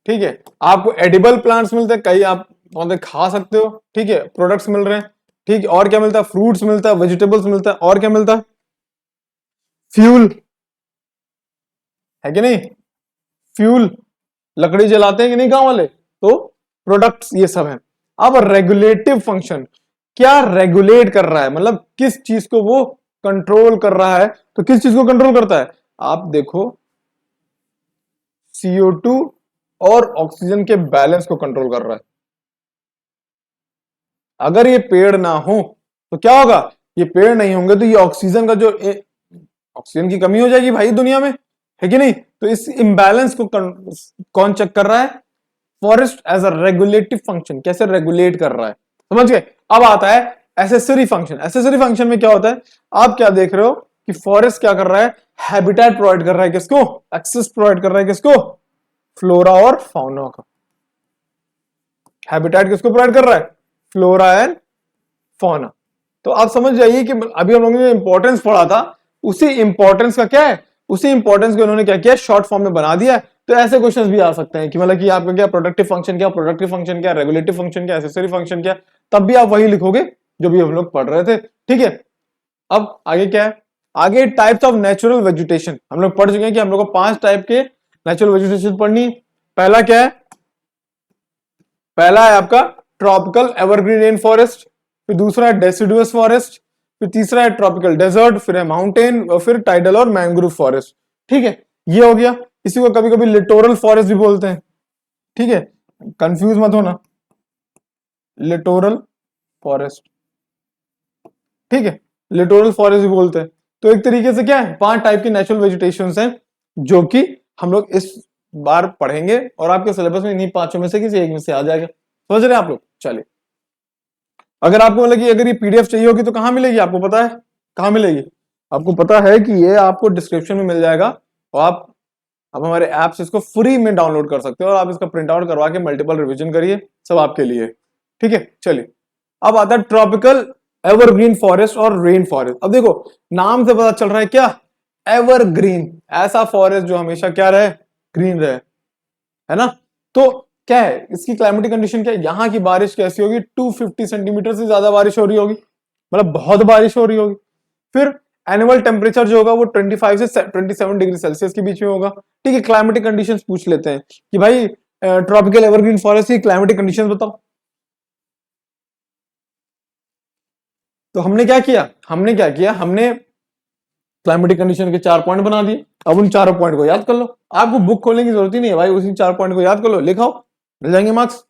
ठीक है। आपको एडिबल प्लांट्स मिलते हैं, कई आप पौधे खा सकते हो, ठीक है, प्रोडक्ट्स मिल रहे हैं, ठीक है। और क्या मिलता है, फ्रूट्स मिलता है, वेजिटेबल्स मिलता है, और क्या मिलता है, फ्यूल, है कि नहीं, फ्यूल, लकड़ी जलाते हैं कि नहीं गांव वाले, तो प्रोडक्ट्स ये सब है। अब रेगुलेटिव फंक्शन, क्या रेगुलेट कर रहा है, मतलब किस चीज को वो कंट्रोल कर रहा है। तो किस चीज को कंट्रोल करता है, आप देखो CO2 और ऑक्सीजन के बैलेंस को कंट्रोल कर रहा है। अगर ये पेड़ ना हो तो क्या होगा, ये पेड़ नहीं होंगे तो ये ऑक्सीजन का जो ऑक्सीजन की कमी हो जाएगी भाई दुनिया में, है कि नहीं। तो इस इम्बैलेंस को कौन चेक कर रहा है, forest as a regulative function, कैसे रेगुलेट कर रहा है, समझ गए। अब आता है एसेसरी फंक्शन। एसेसरी फंक्शन में क्या होता है, आप क्या देख रहे हो कि फॉरेस्ट क्या कर रहा है, हैबिटेट प्रोवाइड कर रहा है किसको, एक्सेस प्रोवाइड कर रहा है किसको, फ्लोरा और फाउना का। हैबिटेट किसको प्रोवाइड कर रहा है, फ्लोरा एंड फौना। तो आप समझ जाइए कि अभी हम लोगों ने इंपॉर्टेंस पढ़ा था, उसी इंपॉर्टेंस का क्या है, उसी इंपॉर्टेंस को इन्होंने क्या किया, शॉर्ट फॉर्म में बना दिया है। तो ऐसे क्वेश्चंस भी आ सकते हैं कि मतलब कि आपका क्या प्रोडक्टिव फंक्शन क्या, प्रोडक्टिव फंक्शन क्या, रेगुलेटिव फंक्शन क्या, एसेसरी फंक्शन क्या, तब भी आप वही लिखोगे जो भी हम लोग पढ़ रहे थे, ठीक है। अब आगे क्या है, आगे टाइप्स ऑफ नेचुरल वेजिटेशन हम लोग पढ़ चुके हैं कि हम लोग को 5 टाइप के नेचुरल वेजिटेशन पढ़नी है। पहला क्या है? पहला है आपका ट्रॉपिकल एवरग्रीन रेन फॉरेस्ट, फिर दूसरा है डेसिडुअस फॉरेस्ट, फिर तीसरा है ट्रॉपिकल डेजर्ट, फिर है माउंटेन और फिर टाइडल और मैंग्रोव फॉरेस्ट। ठीक है, ये हो गया। इसी को कभी कभी लिटोरल फॉरेस्ट भी बोलते हैं। ठीक है, कंफ्यूज मत होना, लिटोरल फॉरेस्ट। ठीक है, लिटोरल फॉरेस्ट भी बोलते हैं। तो एक तरीके से क्या है, 5 टाइप के नेचुरल वेजिटेशन हैं जो कि हम लोग इस बार पढ़ेंगे और आपके सिलेबस में इन्हीं 5 में से किसी एक में से आ जाएगा। समझ रहे हैं आप लोग? चलिए, अगर आपको मतलब कि अगर ये पीडीएफ चाहिए होगी तो कहां मिलेगी आपको पता है? कहां मिलेगी आपको पता है कि ये आपको डिस्क्रिप्शन में मिल जाएगा और आप हमारे ऐप से इसको फ्री में डाउनलोड कर सकते हो और आप इसका प्रिंट आउट करवा के मल्टीपल रिवीजन करिए, सब आपके लिए। ठीक है, चलिए अब आता है ट्रॉपिकल एवरग्रीन फॉरेस्ट और रेन फॉरेस्ट। अब देखो नाम से पता चल रहा है क्या, एवरग्रीन, ऐसा फॉरेस्ट जो हमेशा क्या रहे, ग्रीन रहे, है ना। तो क्या है इसकी क्लाइमेटिक कंडीशन, क्या है यहाँ की बारिश कैसी होगी, 250 सेंटीमीटर से ज्यादा बारिश हो रही होगी, मतलब बहुत बारिश हो रही होगी। फिर एनुअल टेम्परेचर जो होगा वो 25 से 27 डिग्री सेल्सियस के बीच में होगा। ठीक है, क्लाइमेटिक कंडीशंस पूछ लेते हैं कि भाई ट्रॉपिकल एवरग्रीन फॉरेस्ट की क्लाइमेटिक कंडीशंस बताओ। तो हमने क्लाइमेटिक कंडीशन के 4 पॉइंट बना दिए। अब उन चारों पॉइंट को याद कर लो, आपको बुक खोलने की जरूरत ही नहीं है भाई, उसी 4 पॉइंट को याद कर लो, लिखाओ, मिल जाएंगे मार्क्स।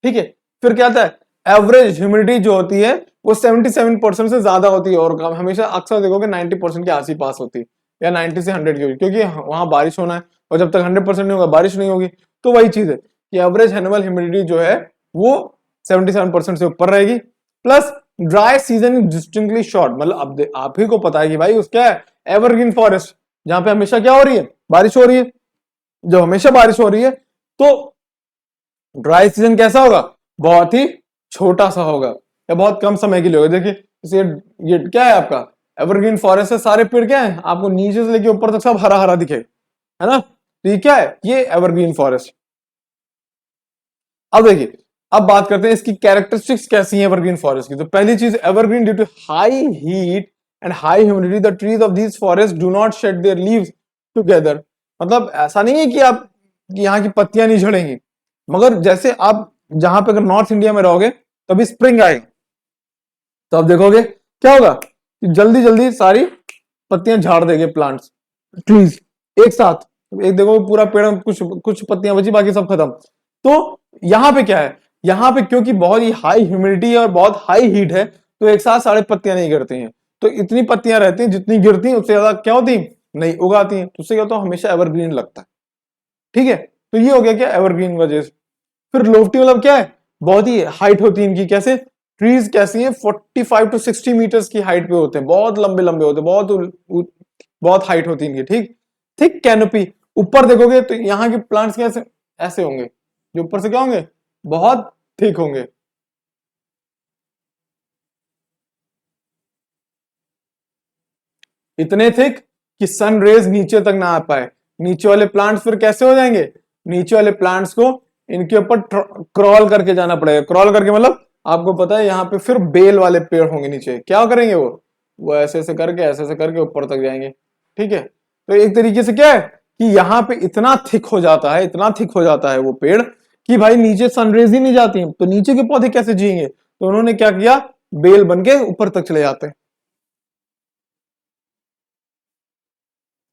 ठीक है, फिर क्या आता है, एवरेज ह्यूमिडिटी जो होती है वो 77% से ज्यादा होती है और हमेशा अक्सर देखोगे 90% के आस पास होती है या 90 से 100 की होगी, क्योंकि वहां बारिश होना है और जब तक 100% नहीं होगा बारिश नहीं होगी। तो वही चीज है कि एवरेज एनुअल ह्यूमिडिटी जो है वो 77% से ऊपर रहेगी। Plus dry season distinctly short, मतलब अब आप ही को पता है कि भाई उसका एवरग्रीन फॉरेस्ट जहां पे हमेशा क्या हो रही है, बारिश हो रही है। जब हमेशा बारिश हो रही है तो ड्राई सीजन कैसा होगा, बहुत ही छोटा सा होगा या बहुत कम समय के लिए होगा। देखिए ये क्या है आपका एवरग्रीन फॉरेस्ट है, सारे पेड़ क्या है आपको नीचे से लेके ऊपर तक सब हरा हरा दिखे, है ना। तो ये क्या है, ये एवरग्रीन फॉरेस्ट। अब देखिए, अब बात करते हैं इसकी कैरेक्टरिस्टिक्स कैसी है एवरग्रीन फॉरेस्ट की। तो पहली चीज, evergreen due to high heat and high humidity the trees of these forest do not shed their leaves together. मतलब ऐसा नहीं है कि आप कि यहाँ की पत्तियां नहीं झड़ेंगी, मगर जैसे आप जहां पे अगर नॉर्थ इंडिया में रहोगे तभी स्प्रिंग आएगा तो आप देखोगे क्या होगा कि जल्दी जल्दी सारी पत्तियां झाड़ देंगे प्लांट्स, ट्रीज एक साथ। एक देखो पूरा पेड़ में कुछ कुछ पत्तियां बची, बाकी सब खत्म। तो यहाँ पे क्या है, यहाँ पे क्योंकि बहुत ही हाई ह्यूमिडिटी है और बहुत हाई हीट है तो एक साथ सारे पत्तियां नहीं गिरती हैं। तो इतनी पत्तियां रहती हैं जितनी गिरती हैं उससे ज्यादा क्या होती नहीं उगाती हैं, तो उससे क्या होता है हमेशा एवरग्रीन लगता है। ठीक है, तो ये हो गया क्या एवरग्रीन वजह से। फिर लोफ्टी मतलब क्या है, बहुत ही हाइट होती है इनकी, कैसे ट्रीज कैसी हैं 45 टू 60 मीटर्स की हाइट पे होते हैं, बहुत लंबे लंबे होते हैं, बहुत हाइट होती है इनकी। ठीक, थिक कैनोपी, ऊपर देखोगे तो यहाँ के प्लांट्स कैसे ऐसे होंगे, जो ऊपर से क्या होंगे, बहुत थिक होंगे। इतने थिक कि सन रेज नीचे तक ना आ पाए। नीचे वाले प्लांट्स फिर कैसे हो जाएंगे, नीचे वाले प्लांट्स को इनके ऊपर क्रॉल करके जाना पड़ेगा। क्रॉल करके मतलब आपको पता है यहाँ पे फिर बेल वाले पेड़ होंगे नीचे, क्या करेंगे वो ऐसे ऐसे करके ऊपर तक जाएंगे। ठीक है, तो एक तरीके से क्या है कि यहाँ पे इतना थिक हो जाता है, इतना थिक हो जाता है वो पेड़ कि भाई नीचे सनरेज ही नहीं जाती, तो नीचे के पौधे कैसे जिएंगे। तो उन्होंने क्या किया, बेल बन के ऊपर तक चले जाते हैं।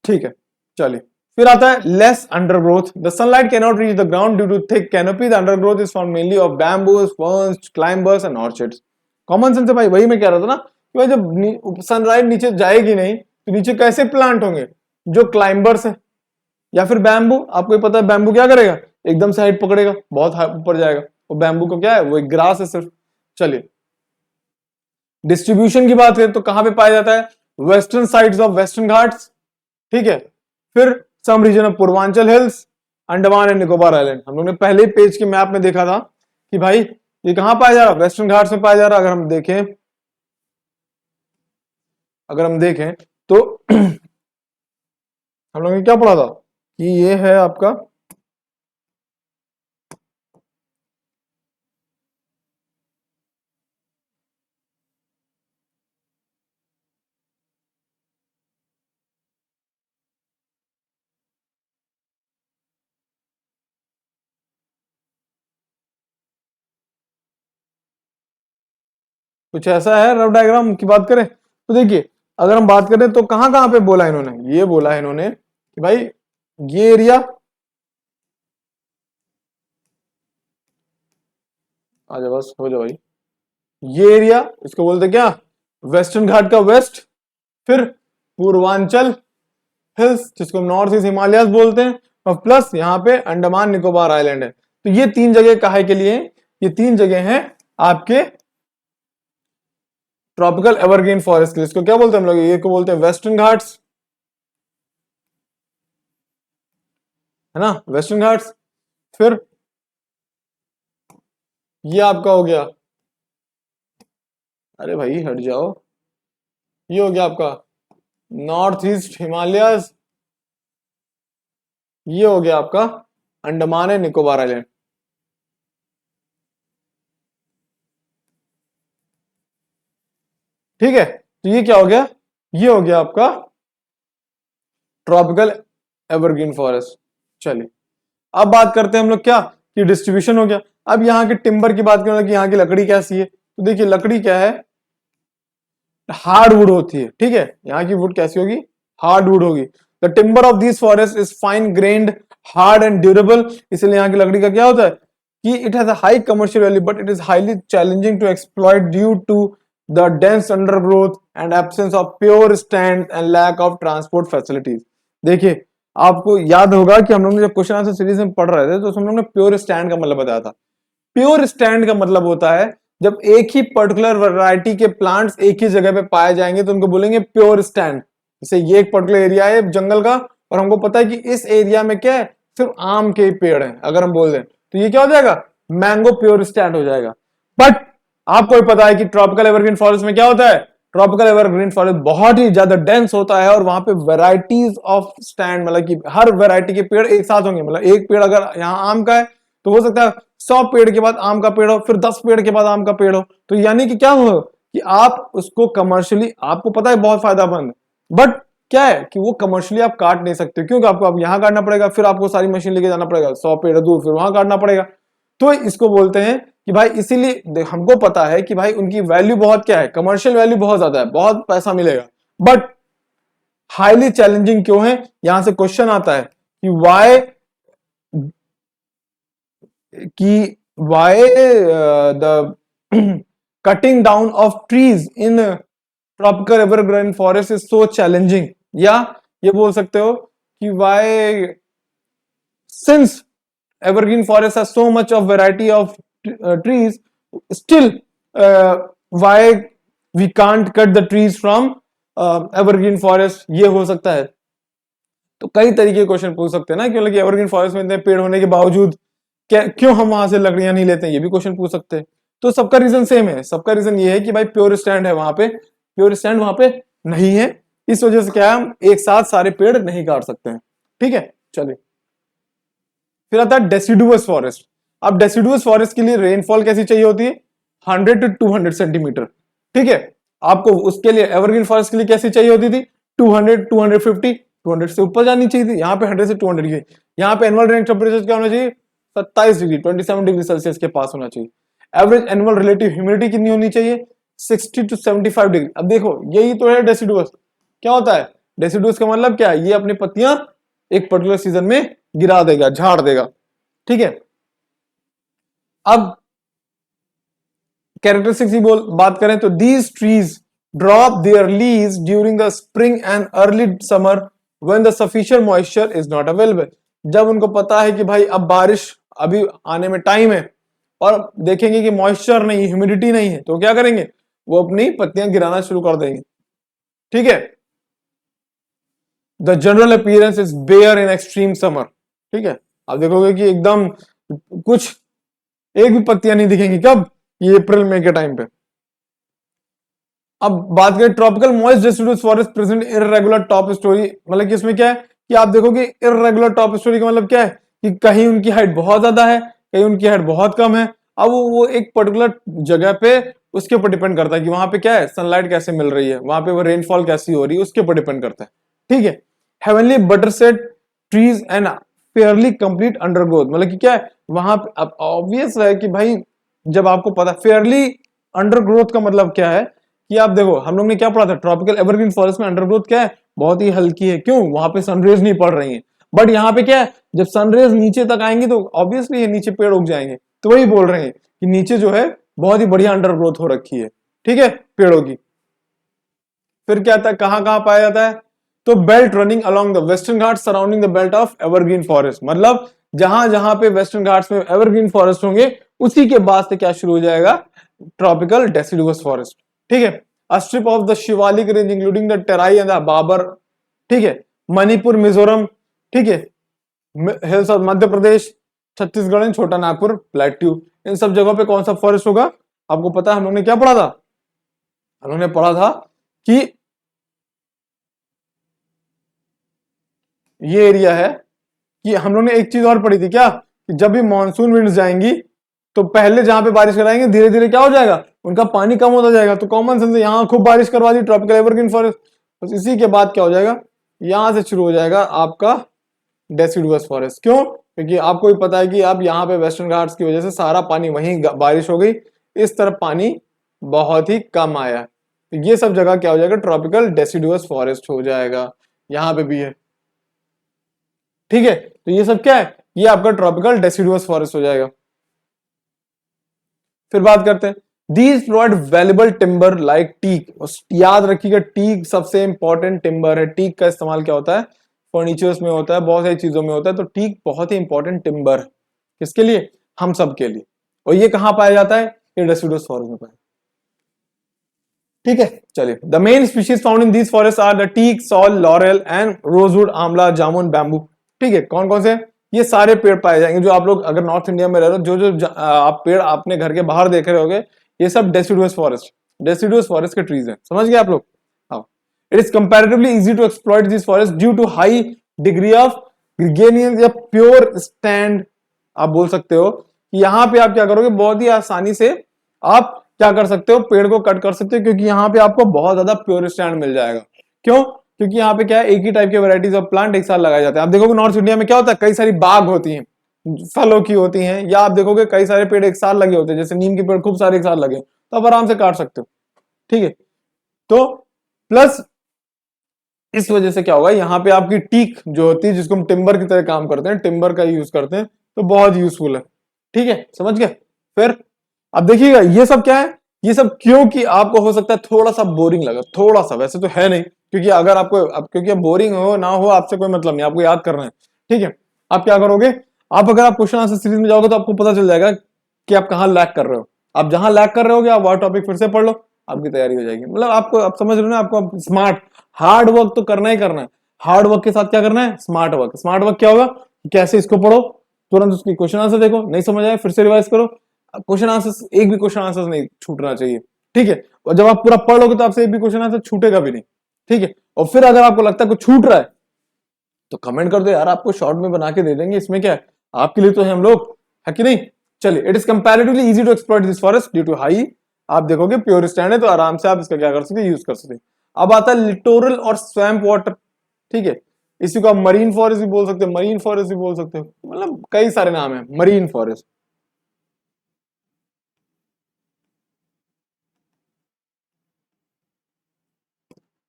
ठीक है, चलिए फिर आता है less undergrowth. The sunlight can not reach the ground due to thick canopy. The undergrowth is found mainly of bamboos, ferns, climbers and orchids. Common sense है भाई, वही मैं कह रहा था ना कि भाई जब सनलाइट नीचे जाएगी नहीं तो नीचे कैसे प्लांट होंगे, जो क्लाइंबर्स है या फिर बैम्बू। आपको ही पता है बैम्बू क्या करेगा, एकदम से हाइट पकड़ेगा, बहुत ऊपर जाएगा। वो बैम्बू को क्या है, वो एक ग्रास है सिर्फ। चलिए डिस्ट्रीब्यूशन की बात करें तो कहां पे पाया जाता है, western sides of western Ghats. ठीक है, फिर some region of Purvanchal hills, Andaman and Nicobar island. हम लोग ने पहले पेज के मैप में देखा था कि भाई ये कहां पाया जा रहा है, वेस्टर्न घाट्स में पाया जा रहा है। अगर हम देखें तो हम लोगों ने क्या पढ़ा था कि ये है आपका कुछ ऐसा है रफ डायग्राम की बात करें तो देखिए, अगर हम बात करें तो कहां कहां पे बोला इन्होंने, ये बोला है इन्होंने कि भाई ये एरिया, आ जाओ बस हो जाओ भाई, ये एरिया इसको बोलते क्या, वेस्टर्न घाट का वेस्ट, फिर पूर्वांचल हिल्स जिसको नॉर्थ ईस्ट हिमालयस बोलते हैं, और प्लस यहाँ पे अंडमान निकोबार आइलैंड है। तो ये तीन जगह काहे के लिए, ये तीन जगह हैं आपके ट्रॉपिकल एवरग्रीन फॉरेस्ट के लिए। इसको क्या बोलते हैं हम लोग, ये को बोलते हैं वेस्टर्न घाट्स, है ना, वेस्टर्न घाट्स। फिर ये आपका हो गया, अरे भाई हट जाओ, ये हो गया आपका नॉर्थ ईस्ट हिमालयस, ये हो गया आपका अंडमान एंड निकोबार आइलैंड। ठीक है, तो ये क्या हो गया, ये हो गया आपका ट्रॉपिकल एवरग्रीन फॉरेस्ट। चलिए अब बात करते हैं हम लोग क्या, कि डिस्ट्रीब्यूशन हो गया। अब यहाँ के टिम्बर की बात करें कि यहाँ की लकड़ी कैसी है, तो देखिए लकड़ी क्या है, हार्ड वुड होती है। ठीक है, यहाँ की वुड कैसी होगी, हार्ड वुड होगी। The timber of this forest is fine grained, hard and durable. इसलिए यहाँ की लकड़ी का क्या होता है कि it has a high commercial value but it is highly challenging to exploit due to the dense undergrowth and absence of pure stand and lack of transport facilities. देखिए आपको याद होगा कि हम लोग ने जब क्वेश्चन आंसर सीरीज में पढ़ रहे थे तो हम लोग ने प्योर स्टैंड का मतलब बताया था। प्योर स्टैंड का मतलब होता है जब एक ही पर्टिकुलर वैरायटी के प्लांट्स एक ही जगह पे पाए जाएंगे तो उनको बोलेंगे प्योर स्टैंड। जैसे ये एक पर्टिकुलर एरिया है जंगल का और हमको पता है कि इस एरिया में क्या है, सिर्फ आम के पेड़ हैं, अगर हम बोल दें तो ये क्या हो जाएगा, मैंगो प्योर स्टैंड हो जाएगा। बट आपको भी पता है कि ट्रॉपिकल एवरग्रीन फॉरेस्ट में क्या होता है, ट्रॉपिकल एवरग्रीन फॉरेस्ट बहुत ही ज्यादा डेंस होता है और वहां पे वेराइटीज ऑफ स्टैंड, मतलब कि हर वेराइटी के पेड़ एक साथ होंगे। मतलब एक पेड़ अगर यहाँ आम का है तो हो सकता है 100 पेड़ के बाद आम का पेड़ हो, फिर 10 पेड़ के बाद आम का पेड़ हो। तो यानी कि क्या हो कि आप उसको कमर्शियली, आपको पता है बहुत फायदामंद, बट क्या है कि वो कमर्शियली आप काट नहीं सकते, क्योंकि आपको अब यहाँ काटना पड़ेगा, फिर आपको सारी मशीन लेके जाना पड़ेगा 100 पेड़ दूर, फिर वहां काटना पड़ेगा। तो इसको बोलते हैं कि भाई, इसीलिए हमको पता है कि भाई उनकी वैल्यू बहुत क्या है, कमर्शियल वैल्यू बहुत ज्यादा है, बहुत पैसा मिलेगा, बट हाईली चैलेंजिंग क्यों है। यहां से क्वेश्चन आता है कि why the cutting down of trees in tropical evergreen forest is so challenging, या ये बोल सकते हो कि why since evergreen forest has so much of variety of trees, still why we can't cut the trees from evergreen forest, ये हो सकता है। तो कई तरीके के क्वेश्चन पूछ सकते हैं ना, क्योंकि एवरग्रीन फॉरेस्ट में इतने पेड़ होने के बावजूद क्यों हम वहां से लकड़ियां नहीं लेते हैं, ये भी क्वेश्चन पूछ सकते हैं। तो सबका रीजन सेम है, सबका रीजन ये है कि भाई प्योर स्टैंड है वहां पे, प्योर स्टैंड वहां पे नहीं है, इस वजह से क्या है हम एक साथ सारे पेड़ नहीं काट सकते हैं। ठीक है, चलिए फिर आता है डेसिडुअस फॉरेस्ट। अब डेसिडुअस फॉरेस्ट के लिए रेनफॉल कैसी चाहिए होती है, 100 to 200 सेंटीमीटर। ठीक है, आपको उसके लिए एवरग्रीन फॉरेस्ट के लिए कैसी चाहिए होती थी, 200, 250, 200 से ऊपर जानी चाहिए थी। यहाँ पे 100 से 200 की, यहाँ पे एनुअल रेंज टेम्परेचर क्या होना चाहिए, 27 डिग्री 27 डिग्री सेल्सियस के पास होना चाहिए। एवरेज एनुअल रिलेटिव ह्यूमिडिटी कितनी होनी चाहिए, 60 to 75 डिग्री। अब देखो यही तो है डेसिडुअस। क्या होता है डेसिडुअस का मतलब क्या है, ये अपनी पत्तियां एक पर्टिकुलर सीजन में गिरा देगा, झाड़ देगा। ठीक है, अब कैरेक्टरिस्टिक्स की बात करें तो these trees drop there leaves during the spring and early summer when the sufficient moisture is not available. जब उनको पता है कि भाई अब बारिश अभी आने में टाइम है और देखेंगे कि मॉइस्चर नहीं, ह्यूमिडिटी नहीं है, तो क्या करेंगे, वो अपनी पत्तियां गिराना शुरू कर देंगे। ठीक है, the general appearance is bare in extreme summer. ठीक है, आप देखोगे कि एकदम कुछ एक भी पत्तियां नहीं दिखेंगी, कब, ये अप्रैल मई के टाइम पे। अब बात करें tropical moist deciduous forest present irregular top story, मतलब कि इसमें क्या है कि आप देखोगे इररेगुलर टॉप स्टोरी का मतलब क्या है कि कहीं उनकी हाइट बहुत ज्यादा है, कहीं उनकी हाइट बहुत कम है। अब वो एक पर्टिकुलर जगह पे उसके ऊपर डिपेंड करता है कि वहां पे क्या है, सनलाइट कैसे मिल रही है, वहां पे वो रेनफॉल कैसी हो रही है, उसके ऊपर डिपेंड करता है। ठीक है, heavily buttressed trees and fairly complete undergrowth, मतलब कि क्या है वहां पे, अब ऑब्वियस है कि भाई जब आपको पता फेयरली अंडरग्रोथ का मतलब क्या है कि आप देखो, हम लोग ने क्या पढ़ा था, ट्रॉपिकल एवरग्रीन फॉरेस्ट में अंडरग्रोथ क्या है, बहुत ही हल्की है। क्यों? वहां पे सनरेज नहीं पड़ रही है। बट यहाँ पे क्या है, जब सनरेज नीचे तक आएंगी तो ऑब्वियसली ये नीचे पेड़ उग जाएंगे। तो वही बोल रहे हैं कि नीचे जो है बहुत ही बढ़िया अंडरग्रोथ हो रखी है, ठीक है, पेड़ों की। फिर क्या था, कहां कहां पाया जाता है, तो belt running along the Western Ghat surrounding the belt of evergreen forest, मतलब जहां जहां पे वेस्टर्न घाट्स में एवरग्रीन फॉरेस्ट होंगे उसी के बाद से क्या शुरू हो जाएगा, ट्रॉपिकल डेसिडुअस फॉरेस्ट, ठीक है। A strip of the Shivalik range including the Terai and the Bhabar, ठीक है, मणिपुर, मिजोरम, ठीक है, hills of Madhya Pradesh, Chhattisgarh and Chota Nagpur plateau, इन सब जगहों पे कौन सा फॉरेस्ट होगा, आपको पता है। हम लोग ने क्या पढ़ा था, हम लोग ने पढ़ा था कि ये एरिया है, कि हम लोग ने एक चीज और पढ़ी थी क्या, कि जब भी मानसून विंड्स जाएंगी तो पहले जहां पे बारिश कराएंगे धीरे धीरे क्या हो जाएगा, उनका पानी कम होता जाएगा। तो कॉमन सेंस यहां खूब बारिश करवा दी ट्रॉपिकल एवरग्रीन फॉरेस्ट, बस इसी के बाद क्या हो जाएगा, यहां से शुरू हो जाएगा आपका डेसिडुअस फॉरेस्ट। क्यों? क्योंकि आपको भी पता है कि आप यहाँ पे वेस्टर्न घाट्स की वजह से सारा पानी वहीं बारिश हो गई, इस तरफ पानी बहुत ही कम आया, तो ये सब जगह क्या हो जाएगा, ट्रॉपिकल डेसिडुअस फॉरेस्ट हो जाएगा। यहाँ पे भी है, ठीक है, तो ये सब क्या है, ये आपका ट्रॉपिकल डेसिडुअस फॉरेस्ट हो जाएगा। फिर बात करते हैं, these provide valuable timber like teak, याद रखिएगा टीक सबसे इंपॉर्टेंट टिम्बर है। टीक का इस्तेमाल क्या होता है, फर्नीचर्स में होता है, बहुत सारी चीजों में होता है, तो टीक बहुत ही इंपॉर्टेंट टिम्बर है, किसके लिए, हम सब के लिए। और ये कहां पाया जाता है, ये डेसिडुअस फॉरेस्ट में पाया, ठीक है। चलिए, the main species found in these forest are the teak, sal, laurel and rosewood, amla, jamun, bamboo, ठीक है। कौन कौन से, ये सारे पेड़ पाए जाएंगे जो आप लोग अगर नॉर्थ इंडिया में रह रहे हो, जो जो आप पेड़ अपने घर के बाहर देख रहे होगे, ये सब डेसिडुअस फॉरेस्ट के ट्रीज हैं, समझ गए आप लोग। हाँ, it is comparatively easy to exploit this forest due to high degree of gregariousness या प्योर स्टैंड, आप बोल सकते हो कि यहाँ पे आप क्या करोगे, बहुत ही आसानी से आप क्या कर सकते हो, पेड़ को कट कर सकते हो, क्योंकि यहाँ पे आपको बहुत ज्यादा प्योर स्टैंड मिल जाएगा। क्यों? क्योंकि यहाँ पे क्या है, एक ही टाइप के वैरायटीज ऑफ प्लांट एक साथ लगाए जाते हैं। आप देखोगे नॉर्थ इंडिया में क्या होता है, कई सारी बाग होती हैं, फलों की होती हैं, या आप देखोगे कई सारे पेड़ एक साथ लगे होते हैं, जैसे नीम के पेड़ खूब सारे एक साथ लगे, तो आप आराम से काट सकते हो, ठीक है। तो प्लस इस वजह से क्या होगा, यहाँ पे आपकी टीक जो होती है, जिसको हम टिम्बर की तरह काम करते हैं, टिम्बर का यूज करते हैं, तो बहुत यूजफुल है, ठीक है, समझ गए। फिर अब देखिएगा ये सब क्या है, ये सब क्योंकि आपको हो सकता है थोड़ा सा बोरिंग लगा, थोड़ा सा, वैसे तो है नहीं, क्योंकि अगर आपको क्योंकि बोरिंग हो ना हो आपसे कोई मतलब नहीं, आपको याद करना है, ठीक है। आप क्या करोगे, आप अगर आप क्वेश्चन आंसर सीरीज में जाओगे तो आपको पता चल जाएगा कि आप कहाँ लैग कर रहे हो। आप जहां लैग कर रहे होगे आप वह टॉपिक फिर से पढ़ लो, आपकी तैयारी हो जाएगी। मतलब आपको, आप समझ रहे हो ना, आपको स्मार्ट हार्ड वर्क तो करना ही करना है, हार्ड वर्क के साथ क्या करना है, स्मार्ट वर्क। स्मार्ट वर्क क्या होगा, कैसे इसको पढ़ो, तुरंत उसकी क्वेश्चन आंसर देखो, नहीं समझ आए फिर से रिवाइज करो, क्वेश्चन आंसर, एक भी क्वेश्चन आंसर नहीं छूटना चाहिए, ठीक है। और जब आप पूरा पढ़ लोगे तो आपसे एक भी क्वेश्चन आंसर छूटेगा भी नहीं, ठीक है। और फिर अगर आपको लगता है कुछ छूट रहा है तो कमेंट कर दो यार, आपको शॉर्ट में बना के दे देंगे, इसमें क्या है, आपके लिए तो है हम लोग, है कि नहीं। चलिए, it is comparatively easy to exploit this forest due to high, आप देखोगे प्योर स्टैंड है तो आराम से आप इसका क्या कर सकते हैं, यूज कर सकते हैं। अब आता है लिटोरल और स्वैम्प वाटर, ठीक है, इसी को आप मरीन फॉरेस्ट भी बोल सकते हो, मरीन फॉरेस्ट भी बोल सकते हो, मतलब कई सारे नाम है marine forest.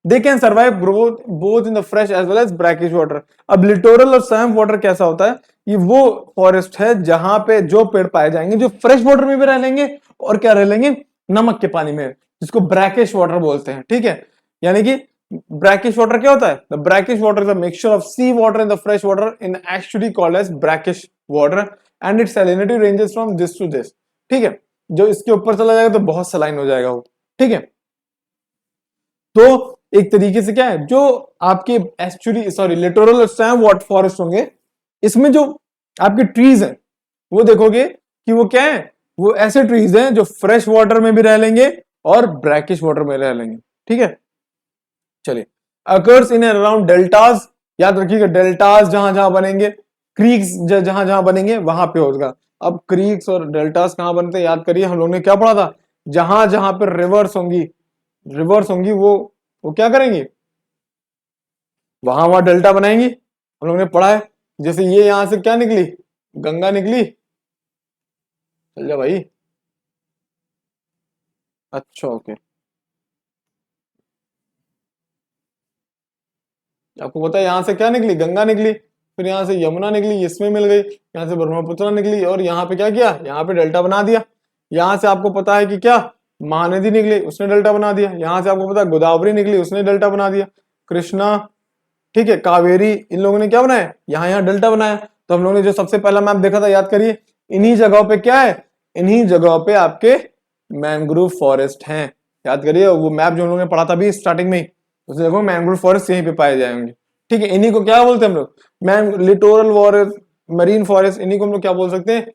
They can survive growth both in the fresh as well as brackish water. अब लिटोरल और स्वैम्प वाटर कैसा होता है, ये वो फॉरेस्ट है जहां पे जो पेड़ पाए जाएंगे जो फ्रेश वाटर में भी रह लेंगे और क्या रह लेंगे, नमक के पानी में, जिसको ब्रैकिश वाटर बोलते हैं, ठीक है। यानी कि ब्रैकिश वाटर क्या होता है, the brackish water is a mixture of sea water and the fresh water in actually called as brackish water and its salinity ranges from this to this, ठीक है। जो इसके ऊपर चला जाएगा तो बहुत सलाइन हो जाएगा वो, ठीक है। तो एक तरीके से क्या है, जो आपके estuary sorry littoral swamp water forest होंगे, इसमें जो आपके ट्रीज हैं वो देखोगे कि वो क्या है, वो ऐसे ट्रीज हैं जो फ्रेश वाटर में भी रह लेंगे और ब्रैकिश वाटर में रह लेंगे, ठीक है। चलिए, occurs in and around deltas, याद रखिएगा डेल्टाज जहां जहां बनेंगे, क्रीक्स जहां जहां बनेंगे वहां पे होगा। अब क्रीक्स और डेल्टाज कहां बनते हैं, याद करिए, हम लोगों ने क्या पढ़ा था, जहां जहां पर रिवर्स होंगी वो क्या करेंगी, वहां वहां डेल्टा बनाएंगी, हम लोगों ने पढ़ा है। जैसे ये यहां से क्या निकली, गंगा निकली, चल जा भाई, अच्छा ओके। आपको पता है यहाँ से क्या निकली, गंगा निकली, फिर यहाँ से यमुना निकली, इसमें मिल गई, यहाँ से ब्रह्मपुत्र निकली, और यहाँ पे क्या किया, यहाँ पे डेल्टा बना दिया। यहाँ से आपको पता है कि क्या, महानदी निकली, उसने डेल्टा बना दिया। यहाँ से आपको पता है गोदावरी निकली, उसने डेल्टा बना दिया। कृष्णा, ठीक है, कावेरी, इन लोगों ने क्या बनाया, यहाँ यहाँ डेल्टा बनाया। तो हम लोगों ने जो सबसे पहला मैप देखा था, याद करिए, इन्हीं जगहों पे क्या है, इन्हीं जगहों पे आपके मैंग्रोव फॉरेस्ट हैं। याद करिए वो मैप जो हम लोगों ने पढ़ा था अभी स्टार्टिंग में ही, उसे देखो मैंग्रोव फॉरेस्ट यहीं पे पाए जाएंगे। ठीक है, इन्हीं को क्या बोलते हैं हम लोग, man littoral forest, marine forest, इन्हीं को हम लोग क्या बोल सकते हैं,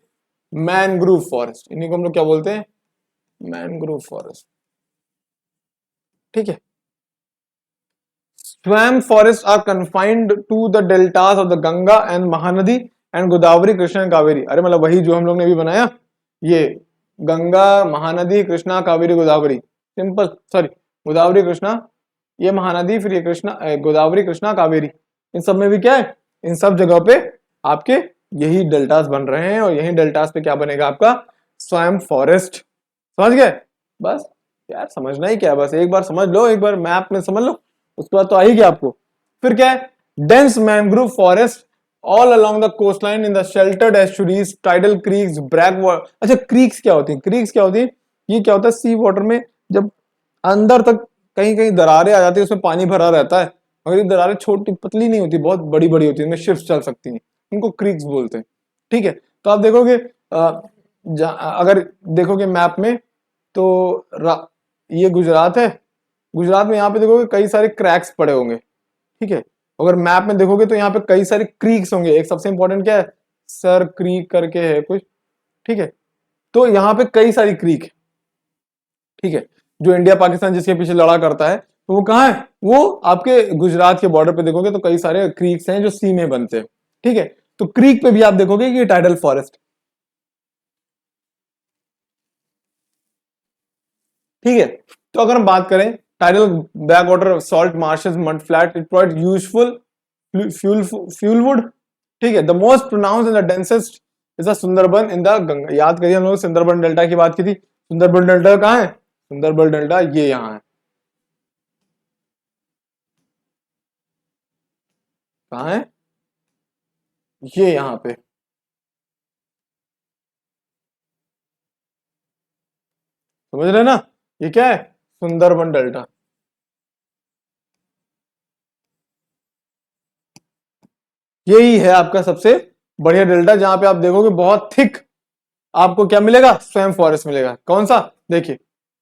मैनग्रोव फॉरेस्ट। इन्हीं को हम लोग क्या बोलते हैं, मैनग्रोव फॉरेस्ट। ठीक है, swamp forests are confined to the deltas of the Ganga and Mahanadi and Godavari, Krishna and Kaveri। अरे मतलब वही जो हम लोग ने भी बनाया, ये गंगा, महानदी, कृष्णा, कावेरी, गोदावरी, सिंपल, सॉरी, गोदावरी, कृष्णा, ये महानदी, फिर ये कृष्णा, गोदावरी, कृष्णा, कावेरी, इन सब में भी क्या है, इन सब जगह पे आपके यही डेल्टास बन रहे हैं, और यही डेल्टास पे क्या बनेगा आपका स्वयं फॉरेस्ट। समझ गए? बस यार समझना ही क्या है, बस एक बार समझ लो, एक बार मैप में समझ लो, उसके बाद तो आ ही गया आपको। फिर क्या है, dense mangrove forest all along the coast line in the sheltered estuaries, tidal creeks, brack water. अच्छा क्रीक्स क्या होती है, क्रीक्स क्या होती है, ये क्या होता है, सी वाटर में जब अंदर तक कहीं कहीं दरारें आ जाती है, उसमें पानी भरा रहता है, मगर ये दरारें छोटी पतली नहीं होती, बहुत बड़ी बड़ी होती है, इनमें शिप्स चल सकती हैं, इनको क्रीक्स बोलते हैं। ठीक है, तो आप देखोगे अगर देखोगे मैप में तो ये गुजरात है, गुजरात में यहाँ पे देखोगे कई सारे क्रैक्स पड़े होंगे। ठीक है, अगर मैप में देखोगे तो यहाँ पे कई सारे क्रीक्स होंगे, एक सबसे इंपॉर्टेंट क्या है, सर क्रीक करके है कुछ। ठीक है, तो यहाँ पे कई सारी क्रीक है। ठीक है, जो इंडिया पाकिस्तान जिसके पीछे लड़ा करता है, तो वो कहाँ है, वो आपके गुजरात के बॉर्डर पे देखोगे तो कई सारे क्रीक्स हैं जो सी में बनते हैं। ठीक है, तो क्रीक पे भी आप देखोगे कि टाइडल फॉरेस्ट। ठीक है, तो अगर हम बात करें tidal back water, salt marshes, mud flat, it provide useful fuel wood. ठीक है, the most pronounce in the densest is the Sundarban in the Ganga. याद करिए हम लोग सुंदरबन डेल्टा की बात की थी, सुंदरबन डेल्टा कहाँ है, सुंदरबन डेल्टा ये यहाँ है, कहाँ है, ये यहाँ पे। समझ रहे ना, ये क्या है, सुंदरबन डेल्टा। यही है आपका सबसे बढ़िया डेल्टा, जहां पे आप देखोगे बहुत थिक आपको क्या मिलेगा, स्वयं फॉरेस्ट मिलेगा। कौन सा, देखिए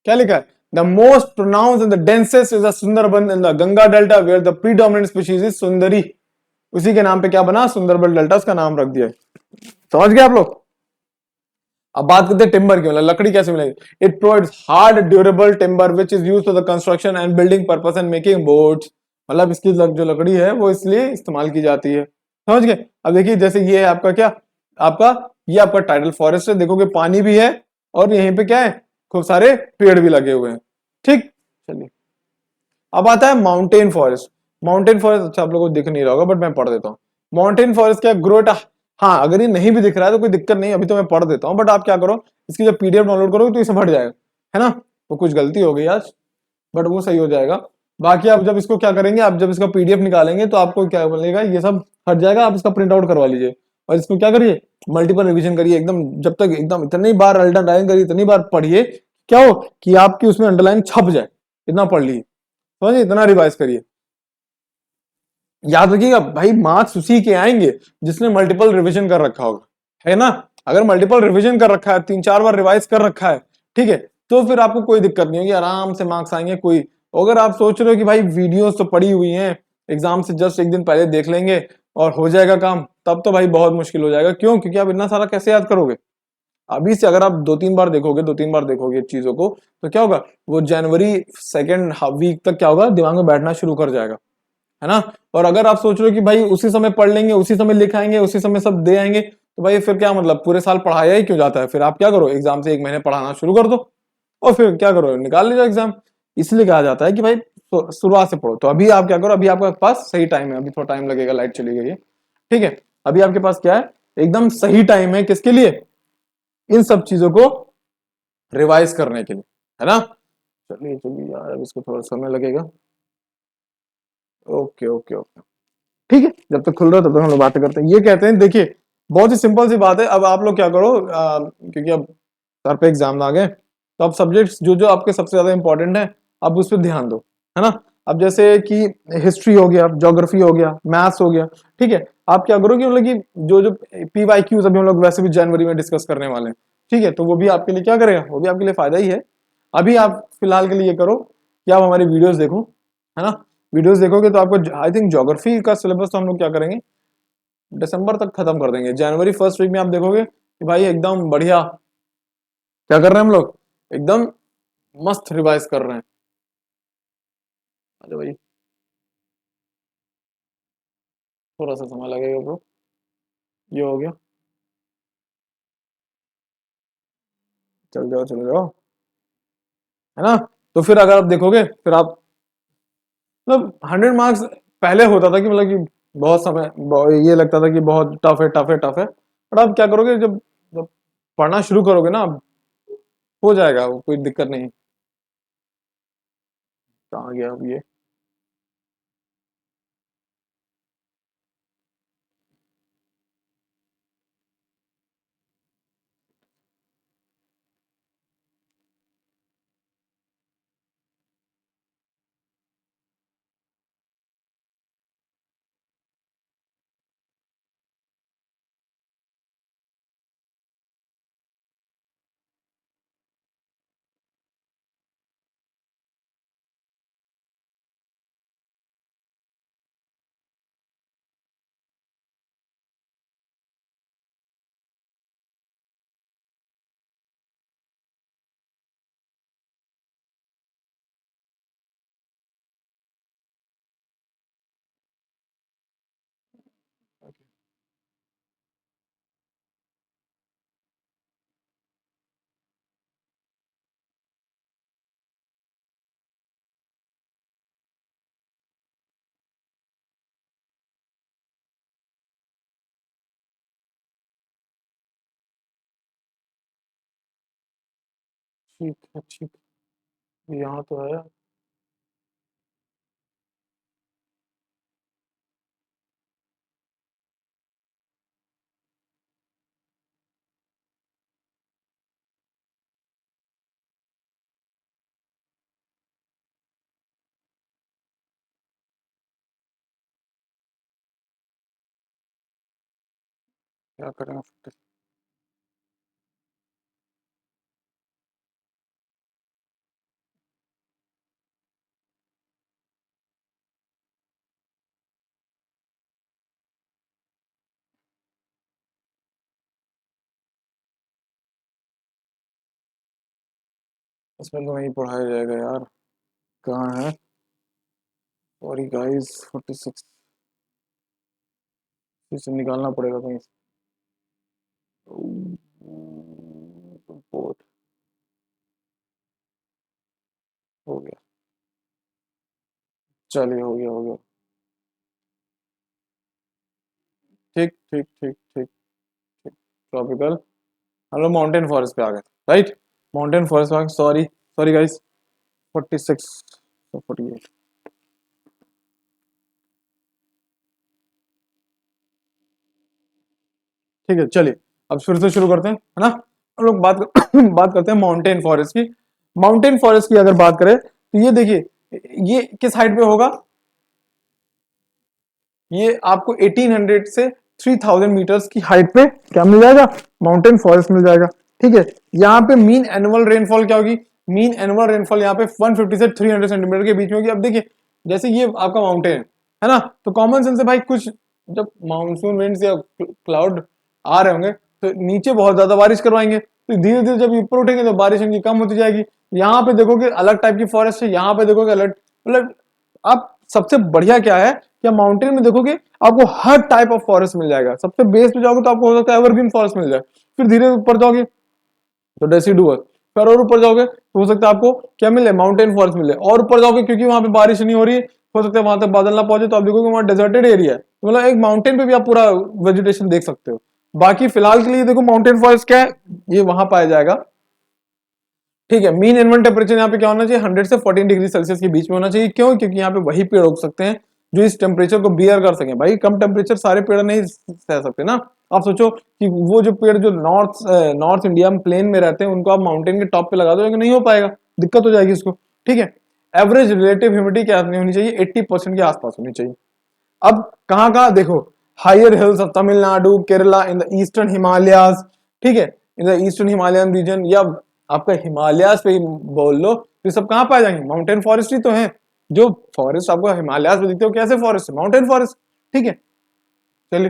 क्या लिखा है, the most pronounce and the densest is the Sundarban in the Ganga delta where the predominant species is sundari. उसी के नाम पे क्या बना, सुंदरबन डेल्टा, उसका नाम रख दिया। समझ गए आप लोग? अब बात करते हैं टिम्बर की, मतलब लकड़ी कैसे मिलेगी। It provides hard durable timber which is used for the construction and building purpose and making boards. मतलब इसकी जो लकड़ी है वो इसलिए इस्तेमाल की जाती है। समझ गए? अब देखिए जैसे ये है आपका क्या, आपका ये आपका टाइडल फॉरेस्ट है, देखोगे पानी भी है और यहीं पे क्या है, खूब सारे पेड़ भी लगे हुए हैं। ठीक, चलिए अब आता है माउंटेन फॉरेस्ट। माउंटेन फॉरेस्ट अच्छा आप लोगों को दिख नहीं रहा होगा बट मैं पढ़ देता हूँ। माउंटेन फॉरेस्ट क्या, ग्रो एट, हाँ अगर ये नहीं भी दिख रहा है तो कोई दिक्कत नहीं, अभी तो मैं पढ़ देता हूँ, बट आप क्या करो, इसकी जब पीडीएफ डाउनलोड करोगे तो ये समझ जाएगा, है ना। वो कुछ गलती हो गई आज, बट वो सही हो जाएगा। बाकी आप जब इसको क्या करेंगे, आप जब इसका पीडीएफ निकालेंगे तो आपको क्या बोलेगा, ये सब हट जाएगा, आप इसका प्रिंट आउट करवा लीजिए और इसको क्या करिए, मल्टीपल रिवीजन करिए एकदम, जब तक एकदम इतनी बार अंडरलाइन करिए, इतनी बार पढ़िए, क्या हो कि आपकी उसमें अंडरलाइन छप जाए, इतना पढ़ लीजिए, समझिए, इतना रिवाइज करिए। याद रखिएगा भाई, मार्क्स उसी के आएंगे जिसने मल्टीपल रिवीजन कर रखा होगा, है ना। अगर मल्टीपल रिवीजन कर रखा है, 3-4 बार रिवाइज कर रखा है, ठीक है, तो फिर आपको कोई दिक्कत नहीं होगी, आराम से मार्क्स आएंगे। कोई अगर आप सोच रहे हो कि भाई वीडियोस तो पड़ी हुई हैं, एग्जाम से जस्ट एक दिन पहले देख लेंगे और हो जाएगा काम, तब तो भाई बहुत मुश्किल हो जाएगा। क्यों? क्योंकि आप इतना सारा कैसे याद करोगे। अभी से अगर आप 2-3 बार देखोगे, 2-3 बार देखोगे चीजों को, तो क्या होगा, वो जनवरी सेकेंड वीक तक क्या होगा, दिमाग में बैठना शुरू कर जाएगा, है ना। और अगर आप सोच रहे हो कि भाई उसी समय पढ़ लेंगे, उसी समय लिखाएंगे, उसी समय सब दे आएंगे, तो भाई फिर क्या मतलब, पूरे साल पढ़ाया ही क्यों जाता है। फिर आप क्या करो, एग्जाम से 1 महीने पढ़ाना शुरू कर दो और फिर क्या करो, निकाल लीजिए एग्जाम। इसलिए कहा जाता है कि भाई शुरुआत से पढ़ो। तो अभी आप क्या करो, अभी आपके पास सही टाइम है, अभी थोड़ा टाइम लगेगा, लाइट चली गई है, ठीक है। अभी आपके पास क्या है, एकदम सही टाइम है, किसके लिए, इन सब चीजों को रिवाइज करने के लिए, है ना। चलिए चलिए यार, अब इसको थोड़ा समय लगेगा। ओके ओके ओके, ठीक है, जब तक खुल रहा है तब तक हम लोग बातें करते हैं। ये कहते हैं, देखिए बहुत ही सिंपल सी बात है। अब आप लोग क्या करो, क्योंकि अब सर पे एग्जाम आ गए, तो अब सब्जेक्ट्स जो जो आपके सबसे ज्यादा इंपॉर्टेंट है, अब उस पर ध्यान दो, है ना। अब जैसे कि हिस्ट्री हो गया, ज्योग्राफी हो गया, मैथ्स हो गया, ठीक है। आप क्या करो कि मतलब कि जो जो PYQs अभी हम लोग वैसे भी जनवरी में डिस्कस करने वाले हैं, ठीक है, तो वो भी आपके लिए क्या करेगा, वो भी आपके लिए फायदा ही है। अभी आप फिलहाल के लिए ये करो कि आप हमारी वीडियोस देखो, है ना। वीडियोस देखोगे तो आपको आई थिंक ज्योग्राफी का सिलेबस तो हम लोग क्या करेंगे, दिसंबर तक खत्म कर देंगे। जनवरी फर्स्ट वीक में आप देखोगे कि भाई एकदम बढ़िया क्या कर रहे हैं हम लोग, एकदम मस्त रिवाइज कर रहे हैं। अरे भाई थोड़ा सा समय लगेगा ब्रो। ये हो गया, चल जाओ चल जाओ, है ना। तो फिर अगर आप देखोगे, फिर आप मतलब 100 मार्क्स पहले होता था कि मतलब कि बहुत समय ये लगता था कि बहुत टफ है टफ है टफ है, बट आप क्या करोगे, जब जब पढ़ना शुरू करोगे ना, हो जाएगा, वो कोई दिक्कत नहीं। कहाँ गया अब ये, ठीक है ठीक है, यहाँ तो है। क्या करें फिर? इसमें तो नहीं पढ़ाया जाएगा यार, कहाँ है, सॉरी गाइस। 46 इसे निकालना पड़ेगा कहीं से। बहुत हो गया, चलिए हो गया हो गया। ठीक ठीक ठीक ठीक ठीक, ट्रॉपिकल, हम लोग माउंटेन फॉरेस्ट पे आ गए, राइट। माउंटेन फॉरेस्ट पे आ गए, सॉरी सॉरी गाइस। 46, 48, ठीक है चलिए। अब फिर से शुरू करते हैं, है ना। हम लोग बात बात करते हैं माउंटेन फॉरेस्ट की। माउंटेन फॉरेस्ट की अगर बात करें तो ये देखिए, ये किस हाइट पे होगा, ये आपको 1800 से 3000 मीटर्स की हाइट पे क्या मिल जाएगा, माउंटेन फॉरेस्ट मिल जाएगा, ठीक है। यहाँ पे मीन एनुअल रेनफॉल क्या होगी, मीन एनुअल रेनफॉल यहाँ पे 150 से 300 सेंटीमीटर के बीच में होगी। अब देखिए, जैसे ये आपका माउंटेन है ना, तो कॉमन सेंस से भाई कुछ जब मानसून विंड्स या क्लाउड आ रहे होंगे तो नीचे बहुत ज्यादा बारिश करवाएंगे, तो धीरे धीरे जब ऊपर उठेंगे तो बारिश इनकी कम होती जाएगी। यहाँ पे देखोगे अलग टाइप की फॉरेस्ट है, यहाँ पे देखोगे अलग, मतलब आप सबसे बढ़िया क्या है कि माउंटेन में देखोगे आपको हर टाइप ऑफ फॉरेस्ट मिल जाएगा। सबसे बेस पे जाओगे तो आपको हो सकता है एवरग्रीन फॉरेस्ट मिल जाए, फिर धीरे ऊपर जाओगे तो डेसिडुअस, फिर और ऊपर जाओगे तो हो सकता है आपको क्या मिले, माउंटेन फॉरेस्ट मिले। और ऊपर जाओगे क्योंकि वहां पे बारिश नहीं हो रही है, हो सकता है वहां तक बादल ना पहुंचे, तो आप देखोगे वहां डेजर्टेड एरिया है, तो मतलब एक माउंटेन पे भी आप पूरा वेजिटेशन देख सकते हो। बाकी फिलहाल के लिए देखो माउंटेन फॉरेस्ट क्या है, ये वहां पाया जाएगा, ठीक है। मीन एनुअल टेम्परेचर यहाँ पे क्या होना चाहिए, 100 से 14 डिग्री सेल्सियस के बीच में होना चाहिए। क्यों? क्योंकि यहाँ पे वही पेड़ उग सकते हैं जो इस टेम्परेचर को बियर कर सके। भाई कम टेम्परेचर सारे पेड़ नहीं सह सकते ना। आप सोचो कि वो जो पेड़ जो नॉर्थ इंडिया में प्लेन में रहते हैं उनको आप माउंटेन के टॉप पे लगा दो, नहीं हो पाएगा, दिक्कत हो जाएगी इसको। ठीक है। एवरेज रिलेटिव ह्यूमिडिटी क्या होनी चाहिए, 80% के आसपास होनी चाहिए। अब कहाँ कहाँ देखो, higher hills of Tamil Nadu, Kerala, in the eastern Himalayas, ठीक है, in the eastern Himalayan region, या आपका हिमालयाज पे ही बोल लो, ये सब कहाँ पाए जाएंगे, माउंटेन फॉरेस्ट ही तो है। जो फॉरेस्ट आपको हिमालयाज पे दिखते हो कैसे फॉरेस्ट है, माउंटेन फॉरेस्ट। ठीक है, चलिए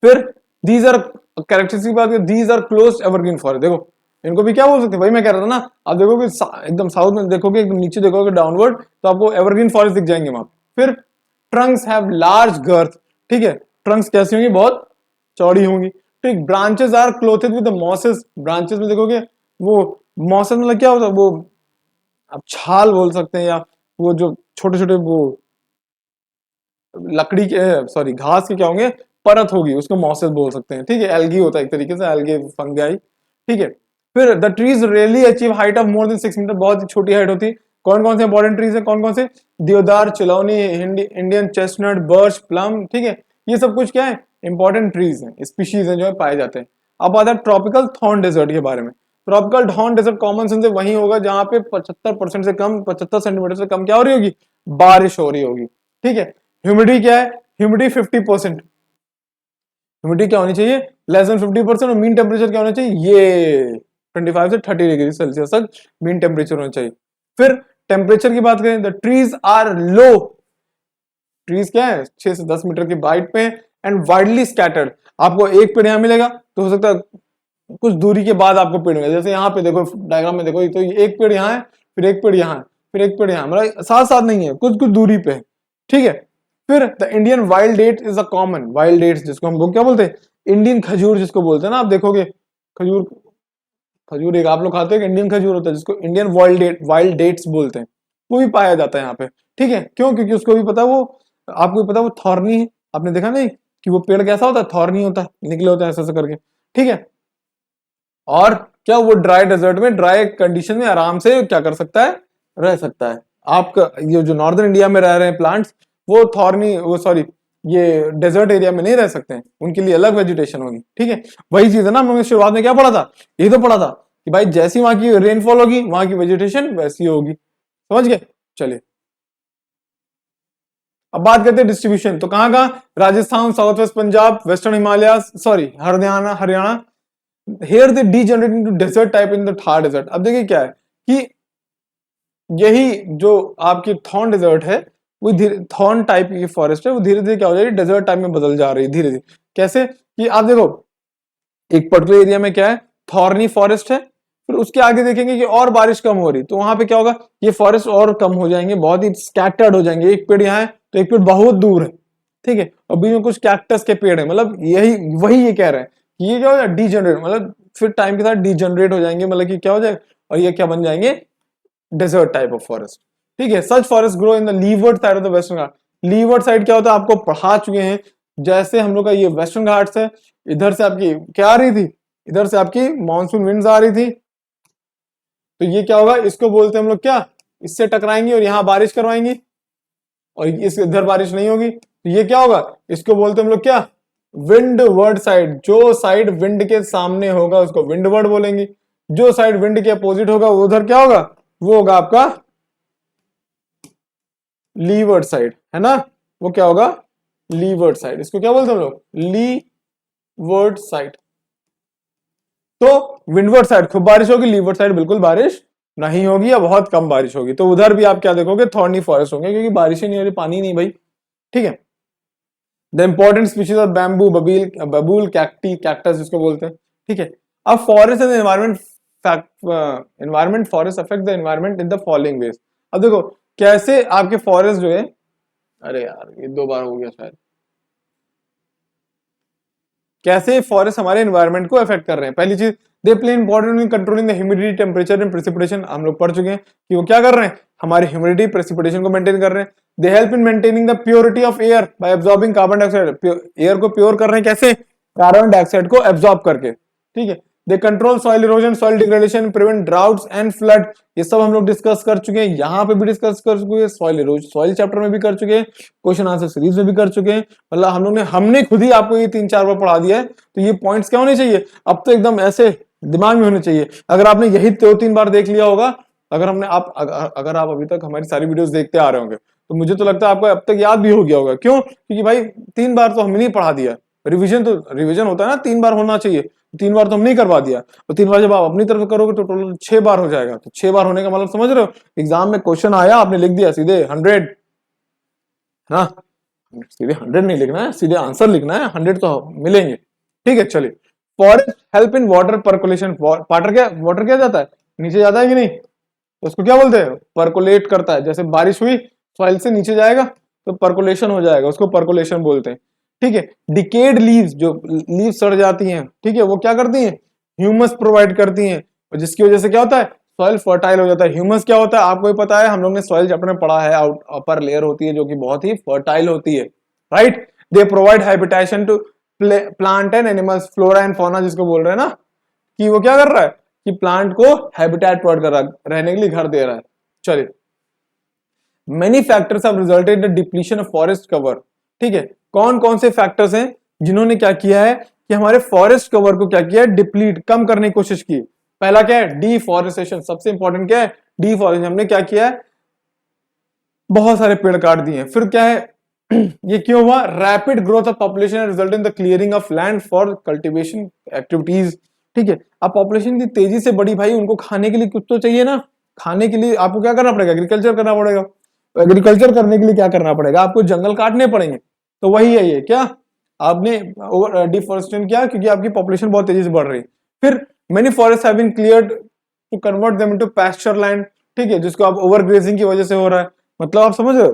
फिर दीज आर कैरेक्टरिस्टिक बात, these are close evergreen forest. देखो इनको भी क्या बोल सकते हैं, भाई मैं कह रहा था ना, आप देखोगे एकदम साउथ में देखोगे, एकदम नीचे देखोगे डाउनवर्ड, तो आपको एवरग्रीन फॉरेस्ट दिख जाएंगे वहां। फिर ट्रंक्स हैव लार्ज गर्थ, ठीक है, ट्रंक्स कैसी होंगी, बहुत चौड़ी होंगी। ठीक, branches are clothed with mosses, branches में देखोगे वो मॉसेस मतलब क्या होता है, वो आप छाल बोल सकते हैं, या वो जो छोटे छोटे वो लकड़ी के, सॉरी घास के क्या होंगे, परत होगी, उसको मॉसेस बोल सकते हैं। ठीक है, एल्गी होता है एक तरीके से, एल्गे फंगाई। ठीक है, फिर the trees really achieve height of more than 6 metre, बहुत ही छोटी हाइट होती है। कौन कौन से इंपॉर्टेंट ट्रीज है, कौन कौन से, देवदार, चिलौनी, इंडियन चेस्टनट, बर्च, प्लम। ठीक है, ये सब कुछ क्या है, इंपॉर्टेंट ट्रीज हैं, स्पीशीज हैं जो है पाए जाते हैं। अब आता है ट्रॉपिकल थॉर्न डेजर्ट के बारे में। Tropical thorn desert common sense से वही होगा जहां पे 75% से कम, 75 सेंटीमीटर से कम क्या हो रही होगी, बारिश हो रही होगी। ठीक है, ह्यूमिडिटी क्या है, ह्यूमिडिटी 50%, ह्यूमिडिटी क्या होनी चाहिए, लेस देन 50%, और मीन टेम्परेचर क्या होना चाहिए, ये 25 से 30 डिग्री सेल्सियस तक मीन टेम्परेचर होना चाहिए। फिर टेम्परेचर की बात करें, the trees are low, trees क्या है 6 से 10 मीटर की हाइट पे, एंड वाइडली स्कैटर्ड। आपको एक पेड़ यहां मिलेगा तो हो सकता है कुछ दूरी के बाद आपको पेड़ मिलेगा, जैसे यहाँ पे देखो डायग्राम में देखो, तो एक पेड़ यहाँ है, फिर एक पेड़ यहाँ है, फिर एक पेड़ यहाँ, मतलब साथ साथ नहीं है, कुछ कुछ दूरी पे है। ठीक है, फिर the Indian wild date is a common, wild dates जिसको हम लोग क्या बोलते हैं, इंडियन खजूर जिसको बोलते हैं ना, आप देखोगे खजूर, खजूर एक आप लोग खाते हैं, इंडियन खजूर होता है जिसको इंडियन वाइल्ड डेट्स बोलते हैं, वो भी पाया जाता है यहाँ पे। ठीक है, क्यों, क्योंकि उसको भी पता है, वो आपको भी पता है वो थॉर्नी है, आपने देखा नहीं कि वो पेड़ कैसा होता है, थॉर्नी होता है, निकले होते हैं ऐसे ऐसे करके। ठीक है, और क्या वो ड्राई डेजर्ट में, ड्राई कंडीशन में आराम से क्या कर सकता है, रह सकता है। आपका ये जो नॉर्दर्न इंडिया में रह रहे हैं प्लांट्स, वो थॉर्नी, वो सॉरी, ये डेजर्ट एरिया में नहीं रह सकते हैं, उनके लिए अलग वेजिटेशन होगी। ठीक है, वही चीज है ना, हम लोगों ने शुरुआत में क्या पढ़ा था, ये तो पढ़ा था कि भाई जैसी वहां की रेनफॉल होगी वहां की वेजिटेशन वैसी होगी, समझ गए। चलिए अब बात करते हैं डिस्ट्रीब्यूशन, तो कहां कहां, Rajasthan, south west Punjab, western Himalaya, sorry Haryana, here they degenerate into desert type in the Thar desert। अब देखिए क्या है कि यही जो आपकी थॉर्न डेजर्ट है, वो थॉर्न टाइप की फॉरेस्ट है, वो धीरे धीरे क्या हो जाएगी, डेजर्ट टाइप में बदल जा रही है धीरे धीरे। कैसे कि आप देखो एक पर्टिकुलर एरिया में क्या है, थॉर्नी फॉरेस्ट है, फिर उसके आगे देखेंगे कि और बारिश कम हो रही, तो वहां पे क्या होगा, ये फॉरेस्ट और कम हो जाएंगे, बहुत ही स्कैटर्ड हो जाएंगे, एक पेड़ यहाँ है तो एक पेड़ बहुत दूर है। ठीक है, और बीच में कुछ कैक्टस के पेड़ है, मतलब यही वही ये कह रहे हैं कि ये क्या हो जाए, डीजनरेट, मतलब फिर टाइम के साथ डीजनरेट हो जाएंगे, मतलब कि क्या हो जाए, और ये क्या बन जाएंगे, डेजर्ट टाइप ऑफ फॉरेस्ट। ठीक है, such forest grow in the leeward side of the Western Ghat. Leeward side क्या होता है, आपको पढ़ा चुके हैं, जैसे हम लोग का ये वेस्टर्न घाट्स है, इधर से आपकी क्या आ रही थी, इधर से आपकी मानसून विंड्स आ रही थी, तो ये क्या होगा, इसको बोलते हैं हम लोग क्या, इससे टकराएंगी और यहाँ बारिश करवाएंगी, और इस इधर बारिश नहीं होगी, तो ये क्या होगा, इसको बोलते हैं हम लोग क्या, विंड वर्ड साइड। जो साइड विंड के सामने होगा उसको विंड वर्ड बोलेंगे, जो साइड विंड के अपोजिट होगा उधर क्या होगा, वो होगा आपका लीवर्ड साइड, है ना, वो क्या होगा, लीवर्ड साइड, इसको क्या बोलते हैं हम लोग, लीवर्ड साइड। तो विंडवर्ड साइड खूब बारिश होगी, लीवर्ड साइड बिल्कुल बारिश नहीं होगी या बहुत कम बारिश होगी, तो उधर भी आप क्या देखोगे, थॉर्नी फॉरेस्ट होंगे, क्योंकि बारिश ही नहीं हो रही, पानी नहीं भाई। ठीक है, the important species of bamboo, बबूल, कैक्टी, कैक्टस जिसको बोलते हैं। ठीक है, अब forest and environment forest affect the environment in the following veg. अब देखो कैसे आपके फॉरेस्ट जो है, अरे यार ये 2 बार हो गया शायद, कैसे फॉरेस्ट हमारे एनवायरमेंट को अफेक्ट कर रहे हैं। पहली चीज, they play important in controlling the humidity, temperature and precipitation, हम लोग पढ़ चुके हैं कि वो क्या कर रहे हैं, हमारी ह्यूमिडिटी प्रेसिपिटेशन को मेंटेन कर रहे हैं। They help in maintaining the purity of air by absorbing carbon dioxide, air को प्योर कर रहे हैं कैसे, कार्बन डाइऑक्साइड को एब्जॉर्ब करके। ठीक है, they control soil erosion, soil degradation, prevent droughts and flood. ये सब हम लोग डिस्कस कर चुके हैं, यहाँ पे भी डिस्कस कर चुके हैं, सॉइल इरोजन सॉइल चैप्टर में भी कर चुके हैं, क्वेश्चन आंसर सीरीज में भी कर चुके हैं। मतलब हम लोग ने हमने खुद ही आपको ये 3-4 बार पढ़ा दिया है, तो ये पॉइंट्स क्या होने चाहिए अब तो एकदम ऐसे दिमाग में होने चाहिए। अगर आपने यही 2-3 बार देख लिया होगा, अगर आप अभी तक हमारी सारी वीडियोस देखते आ रहे होंगे, तो मुझे तो लगता है आपको अब तक याद भी हो गया होगा। क्यों? क्योंकि भाई 3 बार तो हमने नहीं पढ़ा दिया। रिवीजन होता है ना, 3 बार होना चाहिए, 3 बार तो हमने करवा दिया। तो 3 बार जब आप अपनी तरफ करोगे तो टोटल 6 बार हो जाएगा। तो 6 बार होने का मतलब समझ रहे हो, एग्जाम में क्वेश्चन आया, आपने लिख दिया सीधे 100, हाँ सीधे 100 नहीं लिखना है, सीधे आंसर लिखना है, 100 तो मिलेंगे। ठीक है, चलिए। Forest help in water percolation. Water क्या जाता है, नीचे जाता है कि नहीं, तो उसको क्या बोलते हैं, पर्कुलेट करता है। जैसे बारिश हुई, सॉइल से नीचे जाएगा तो पर्कुलेशन हो जाएगा, उसको पर्कुलेशन बोलते हैं। ठीक है। डिकेड लीव्स, जो लीव्स सड़ जाती हैं, ठीक है, वो क्या करती हैं, ह्यूमस प्रोवाइड करती हैं, और जिसकी वजह से क्या होता है, सॉइल फर्टाइल हो जाता है। ह्यूमस क्या होता है आपको ही पता है, हम लोग ने सॉइल चैप्टर में पढ़ा है, अपर लेयर होती है जो कि बहुत ही फर्टाइल होती है, right. They provide habitation to plant and animals, flora and fauna जिसको बोल रहे हैं ना, कि वो क्या कर रहा है कि प्लांट को हैबिटेट प्रोवाइड कर रहा है, रहने के लिए घर दे रहा है। चलिए, many factors have resulted in the depletion of forest cover. ठीक है, कौन कौन से फैक्टर्स हैं जिन्होंने क्या किया है कि हमारे फॉरेस्ट कवर को क्या किया है, डिप्लीट, कम करने की कोशिश की। पहला क्या है, डिफॉरेस्टेशन। सबसे इंपॉर्टेंट क्या है, डिफॉरेस्टेशन। हमने क्या किया है, बहुत सारे पेड़ काट दिए। फिर क्या है ये क्यों हुआ, rapid growth of population result in the clearing of land for cultivation activities. ठीक है, अब पॉपुलेशन की तेजी से बढ़ी, भाई उनको खाने के लिए कुछ तो चाहिए ना, खाने के लिए आपको क्या करना पड़ेगा, एग्रीकल्चर करना पड़ेगा। एग्रीकल्चर करने के लिए क्या करना पड़ेगा, आपको जंगल काटने पड़ेंगे। तो वही है ये, क्या आपने डिफॉरेस्टेशन किया, क्योंकि आपकी पॉपुलेशन बहुत तेजी से बढ़ रही है। फिर many forest have been cleared to convert them into pasture land. ठीक है, जिसको आप ओवरग्रेजिंग की वजह से हो रहा है। मतलब आप समझ रहे हो,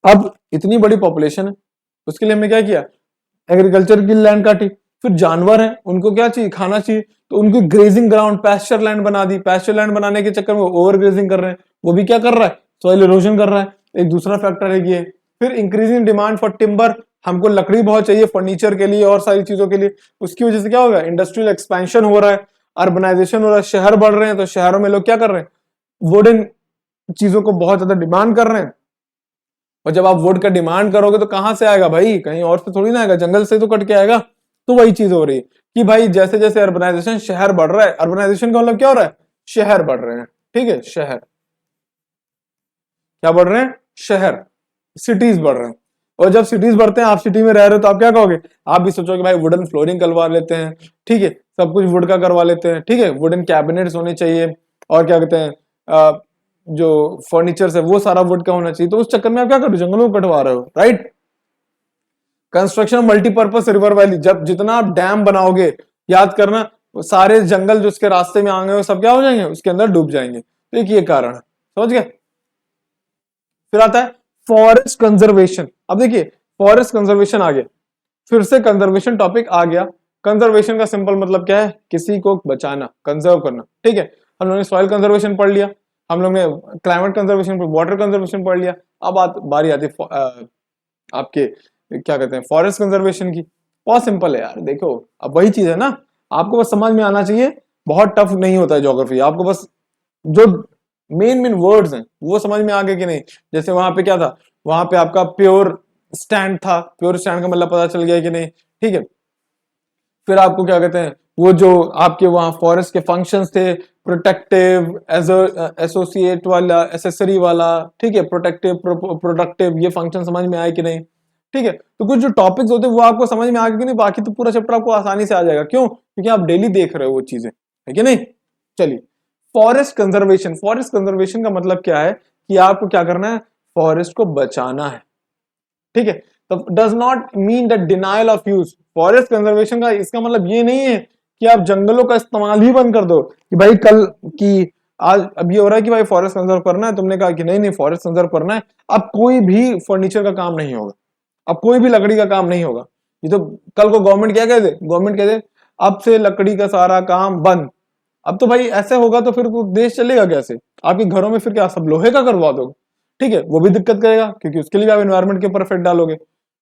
अब इतनी बड़ी पॉपुलेशन है, उसके लिए हमने क्या किया, एग्रीकल्चर की लैंड काटी। फिर जानवर हैं, उनको क्या चाहिए, खाना चाहिए, तो उनको ग्रेजिंग ग्राउंड, पैस्चर लैंड बना दी। पैस्चर लैंड बनाने के चक्कर में ओवर ग्रेजिंग कर रहे हैं, वो भी क्या कर रहा है, सॉइल इरोजन कर रहा है। एक दूसरा फैक्टर है ये। फिर इंक्रीजिंग डिमांड फॉर टिम्बर, हमको लकड़ी बहुत चाहिए फर्नीचर के लिए और सारी चीजों के लिए, उसकी वजह से क्या होगा, इंडस्ट्रियल एक्सपेंशन हो रहा है, अर्बनाइजेशन हो रहा है, शहर बढ़ रहे हैं, तो शहरों में लोग क्या कर रहे हैं, वुडन चीजों को बहुत ज्यादा डिमांड कर रहे हैं। और जब आप वुड का डिमांड करोगे तो कहां से आएगा भाई, कहीं और से थोड़ी ना आएगा, जंगल से तो कट के आएगा। तो वही चीज हो रही है कि भाई जैसे जैसे अर्बनाइजेशन, शहर बढ़ रहा है, अर्बनाइजेशन का मतलब क्या हो रहा है, शहर बढ़ रहे हैं। ठीक है, शहर क्या बढ़ रहे हैं, शहर, सिटीज बढ़ रहे हैं। और जब सिटीज बढ़ते हैं, आप सिटी में रह रहे हो, तो आप क्या कहोगे, आप भी सोचोगे भाई वुडन फ्लोरिंग करवा लेते हैं। ठीक है, सब कुछ वुड का करवा लेते हैं। ठीक है, वुडन कैबिनेट्स होने चाहिए, और क्या कहते हैं, जो फर्नीचर है वो सारा वुड का होना चाहिए। तो उस चक्कर में आप क्या करो, जंगलों को कटवा रहे हो, right. Construction multipurpose river valley, जब जितना आप डैम बनाओगे, याद करना, सारे जंगल जो उसके रास्ते में आएंगे वो सब क्या हो जाएंगे, उसके अंदर डूब जाएंगे। तो एक ये कारण है, समझ गए। फिर आता है फॉरेस्ट कंजर्वेशन। अब देखिए, फॉरेस्ट कंजर्वेशन आ गया, फिर से कंजर्वेशन टॉपिक आ गया। कंजर्वेशन का सिंपल मतलब क्या है, किसी को बचाना, कंजर्व करना। ठीक है, हम लोगों ने सॉइल कंजर्वेशन पढ़ लिया, हम लोग ने क्लाइमेट कंजर्वेशन, वाटर कंजर्वेशन पढ़ लिया। अब बारी आती आपके क्या कहते हैं, फॉरेस्ट कंजर्वेशन की। बहुत सिंपल है यार, देखो अब वही चीज है ना, आपको बस समझ में आना चाहिए, बहुत टफ नहीं होता है ज्योग्राफी, आपको बस जो मेन मेन वर्ड्स हैं वो समझ में आ गए कि नहीं। जैसे वहां पे क्या था, वहां पे आपका प्योर स्टैंड था, प्योर स्टैंड का मतलब पता चल गया कि नहीं। ठीक है, फिर आपको क्या कहते हैं, वो जो आपके वहां फॉरेस्ट के फंक्शंस थे, प्रोटेक्टिव, एसोसिएट वाला, एसेसरी वाला, ठीक है, प्रोटेक्टिव, प्रोडक्टिव, ये फंक्शन समझ में आए कि नहीं। ठीक है, तो कुछ जो टॉपिक्स होते हैं वो आपको समझ में आ गए कि नहीं, बाकी तो पूरा चैप्टर आपको आसानी से आ जाएगा। क्यों? क्योंकि आप डेली देख रहे हो वो चीजें, है कि नहीं। चलिए, फॉरेस्ट कंजर्वेशन। फॉरेस्ट कंजर्वेशन का मतलब क्या है कि आपको क्या करना है, फॉरेस्ट को बचाना है। ठीक है, तो does not mean the denial of use. Forest conservation का इसका मतलब ये नहीं है कि आप जंगलों का इस्तेमाल ही बंद कर दो, कि भाई कल की आज अब ये हो रहा है कि भाई फॉरेस्ट कंजर्व करना है, तुमने कहा कि नहीं नहीं फॉरेस्ट कंजर्व करना है, अब कोई भी फर्नीचर का काम नहीं होगा, अब कोई भी लकड़ी का काम नहीं होगा। ये तो कल को गवर्नमेंट क्या कह दे, गवर्नमेंट कह दे अब से लकड़ी का सारा काम बंद। अब तो भाई ऐसे होगा तो फिर देश चलेगा कैसे, आपके घरों में फिर क्या सब लोहे का करवा दोगे। ठीक है, वो भी दिक्कत करेगा, क्योंकि उसके लिए भी आप एनवायरमेंट के ऊपर इफेक्ट डालोगे।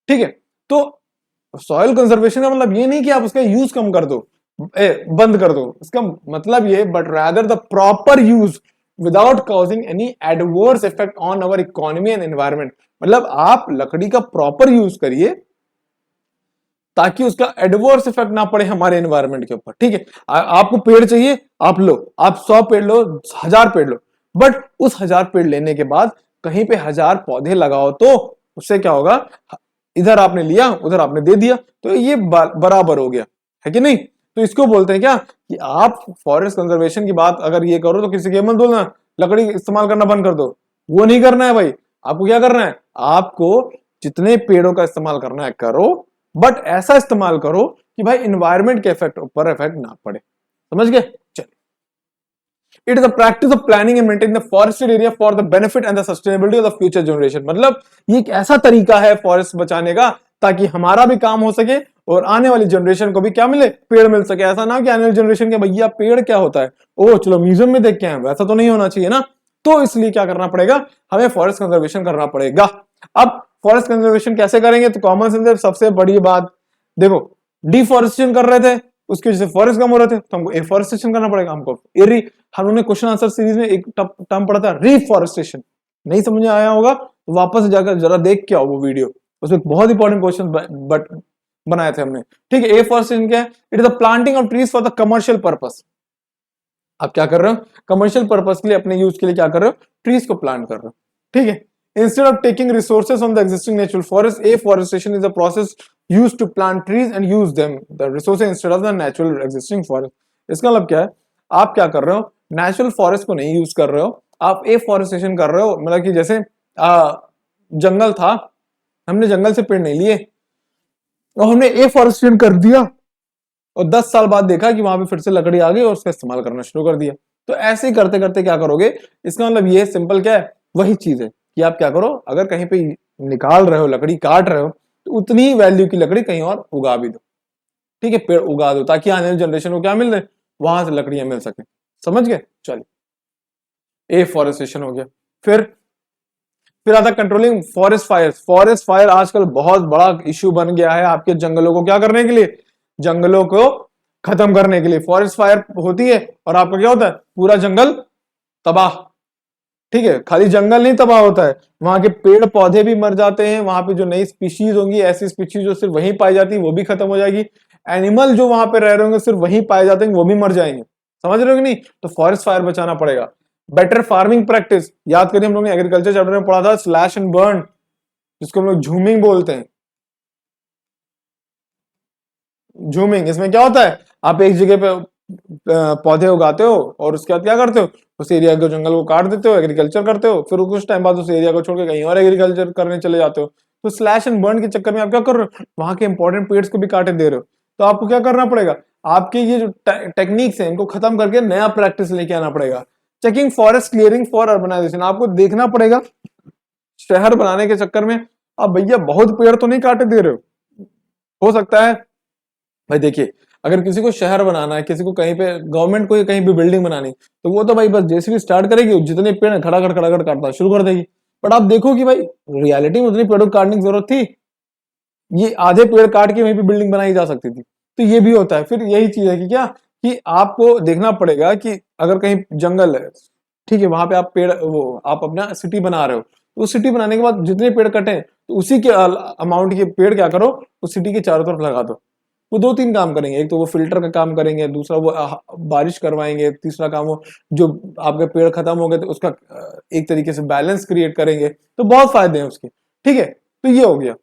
ठीक है, तो सॉइल कंजर्वेशन का मतलब ये नहीं कि आप उसका यूज कम कर दो, बंद कर दो, इसका मतलब ये, but rather the proper use without causing any adverse effect on our economy and environment. मतलब आप लकड़ी का प्रॉपर यूज करिए ताकि उसका एडवर्स इफेक्ट ना पड़े हमारे एनवायरमेंट के ऊपर। ठीक है, आपको पेड़ चाहिए, आप लो, आप 100 पेड़ लो, 1000 पेड़ लो, बट उस 1000 पेड़ लेने के बाद कहीं पे 1000 पौधे लगाओ, तो उससे क्या होगा, इधर आपने लिया उधर आपने दे दिया, तो ये बराबर हो गया, है कि नहीं। तो इसको बोलते हैं क्या कि आप फॉरेस्ट कंजर्वेशन की बात अगर ये करो तो किसी के मत बोलना लकड़ी इस्तेमाल करना बंद कर दो, वो नहीं करना है भाई। आपको क्या करना है, आपको जितने पेड़ों का इस्तेमाल करना है करो, बट ऐसा इस्तेमाल करो कि भाई इन्वायरमेंट के इफेक्ट ऊपर इफेक्ट ना पड़े। समझ गए। चलिए, it is the practice of planning and maintaining the forested area for the benefit and the sustainability of the future generation. मतलब ये एक ऐसा तरीका है फॉरेस्ट बचाने का ताकि हमारा भी काम हो सके और आने वाली जनरेशन को भी क्या मिले, पेड़ मिल सके। ऐसा ना कि आने वाली जनरेशन के भैया पेड़ क्या होता है, ओ चलो म्यूजियम में देख के आए, वैसा तो नहीं होना चाहिए ना। तो इसलिए क्या करना पड़ेगा, हमें फॉरेस्ट कंजर्वेशन करना पड़ेगा। अब फॉरेस्ट कंजर्वेशन कैसे करेंगे, तो कॉमन सेंस सबसे बड़ी बात देखो, डिफॉरेस्टेशन कर रहे थे उसकी वजह से फॉरेस्ट कम हो रहे थे, तो हमको एफॉरेस्टेशन करना पड़ेगा। हमको हमने क्वेश्चन आंसर सीरीज में एक टर्म पढ़ा था रिफॉरेस्टेशन, नहीं समझ में आया होगा तो वापस जाकर जरा देख के आओ वो वीडियो, उसमें बहुत इंपॉर्टेंट क्वेश्चन बट बनाए थे हमने। ठीक है, एफॉरेस्टेशन क्या है, it is the planting of trees for the commercial purpose. आप क्या कर रहे हो, कमर्शियल पर्पस के लिए, अपने यूज के लिए क्या कर रहे हो, ट्रीज को प्लांट कर रहे हो। ठीक है, instead of taking resources from the existing natural forest, afforestation is a process used to plant trees and use them the resources instead of the natural existing forest। इसका मतलब क्या है, आप क्या कर रहे हो, नेचुरल फॉरेस्ट को नहीं यूज कर रहे हो, आप एफॉरेस्टेशन कर रहे हो। मतलब कि जैसे जंगल था, हमने जंगल से पेड़ नहीं लिए और हमने एफॉरेस्टेशन कर दिया और 10 साल बाद देखा कि वहां पे फिर से लकड़ी आ गई और उसका इस्तेमाल करना शुरू कर दिया। तो ऐसे ही करते करते क्या करोगे, इसका मतलब ये सिंपल क्या है, वही चीज है कि आप क्या करो, अगर कहीं पे निकाल रहे हो लकड़ी, काट रहे हो, तो उतनी ही वैल्यू की लकड़ी कहीं और उगा भी दो। ठीक है, पेड़ उगा दो ताकि आने वाली जनरेशन को क्या मिल रहे, वहां से लकड़ियां मिल सके। समझ गए। चलिए, एफॉरेस्टेशन हो गया। फिर आता controlling forest fire. Forest fire आजकल बहुत बड़ा इश्यू बन गया है आपके जंगलों को क्या करने के लिए, जंगलों को खत्म करने के लिए फॉरेस्ट फायर होती है और आपका क्या होता है, पूरा जंगल तबाह। ठीक है, खाली जंगल नहीं तबाह होता है, वहां के पेड़ पौधे भी मर जाते हैं, वहां पे जो नई स्पीशीज होंगी, ऐसी स्पीशीज जो सिर्फ वहीं पाई जाती है वो भी खत्म हो जाएगी, एनिमल जो वहां पे रह रहे होंगे सिर्फ वहीं पाए जाते हैं वो भी मर जाएंगे। समझ रहे हो कि नहीं। तो फॉरेस्ट फायर बचाना पड़ेगा। बेटर फार्मिंग प्रैक्टिस, याद करिए हम लोग ने एग्रीकल्चर चैप्टर में पढ़ा था स्लैश एंड बर्न, जिसको हम लोग झूमिंग बोलते हैं। झूमिंग, इसमें क्या होता है, आप एक जगह पे पौधे उगाते हो और उसके बाद क्या करते हो, उस एरिया के जंगल को काट देते हो, एग्रीकल्चर करते हो, फिर कुछ टाइम बाद उस एरिया को छोड़ के कहीं और एग्रीकल्चर करने चले जाते हो। तो स्लैश एंड बर्न के चक्कर में आप क्या कर रहे हो, वहां के इंपॉर्टेंट पेड्स को भी काटे दे रहे हो। तो आपको क्या करना पड़ेगा, आपके ये जो टेक्निक्स हैं इनको खत्म करके नया प्रैक्टिस लेके आना पड़ेगा। Checking forest clearing for urbanisation, आपको देखना पड़ेगा शहर बनाने के चक्कर में आप भैया बहुत पेड़ तो नहीं काटे दे रहे हो सकता है भाई। देखिए, अगर किसी को शहर बनाना है, किसी को कहीं पे गवर्नमेंट को कहीं भी बिल्डिंग बनानी, तो वो तो भाई बस जैसे भी स्टार्ट करेगी जितने पेड़ खड़ा कर काटना शुरू कर देगी। बट आप देखो कि भाई रियलिटी में उतनी पेड़ों को काटने की जरूरत थी, ये आधे पेड़ काट के वहीं पे बिल्डिंग बनाई जा सकती थी। तो ये भी होता है। फिर यही चीज है कि क्या, कि आपको देखना पड़ेगा कि अगर कहीं जंगल है, ठीक है, वहां पे आप पेड़ वो आप अपना सिटी बना रहे हो, तो उस सिटी बनाने के बाद जितने पेड़ कटे तो उसी के अमाउंट के पेड़ क्या करो, उस सिटी के चारों तरफ लगा दो। वो 2-3 काम करेंगे, एक तो वो फिल्टर का काम करेंगे, दूसरा वो बारिश करवाएंगे, तीसरा काम वो जो आपके पेड़ खत्म हो गए तो उसका एक तरीके से बैलेंस क्रिएट करेंगे। तो बहुत फायदे हैं उसके। ठीक है, तो ये हो गया।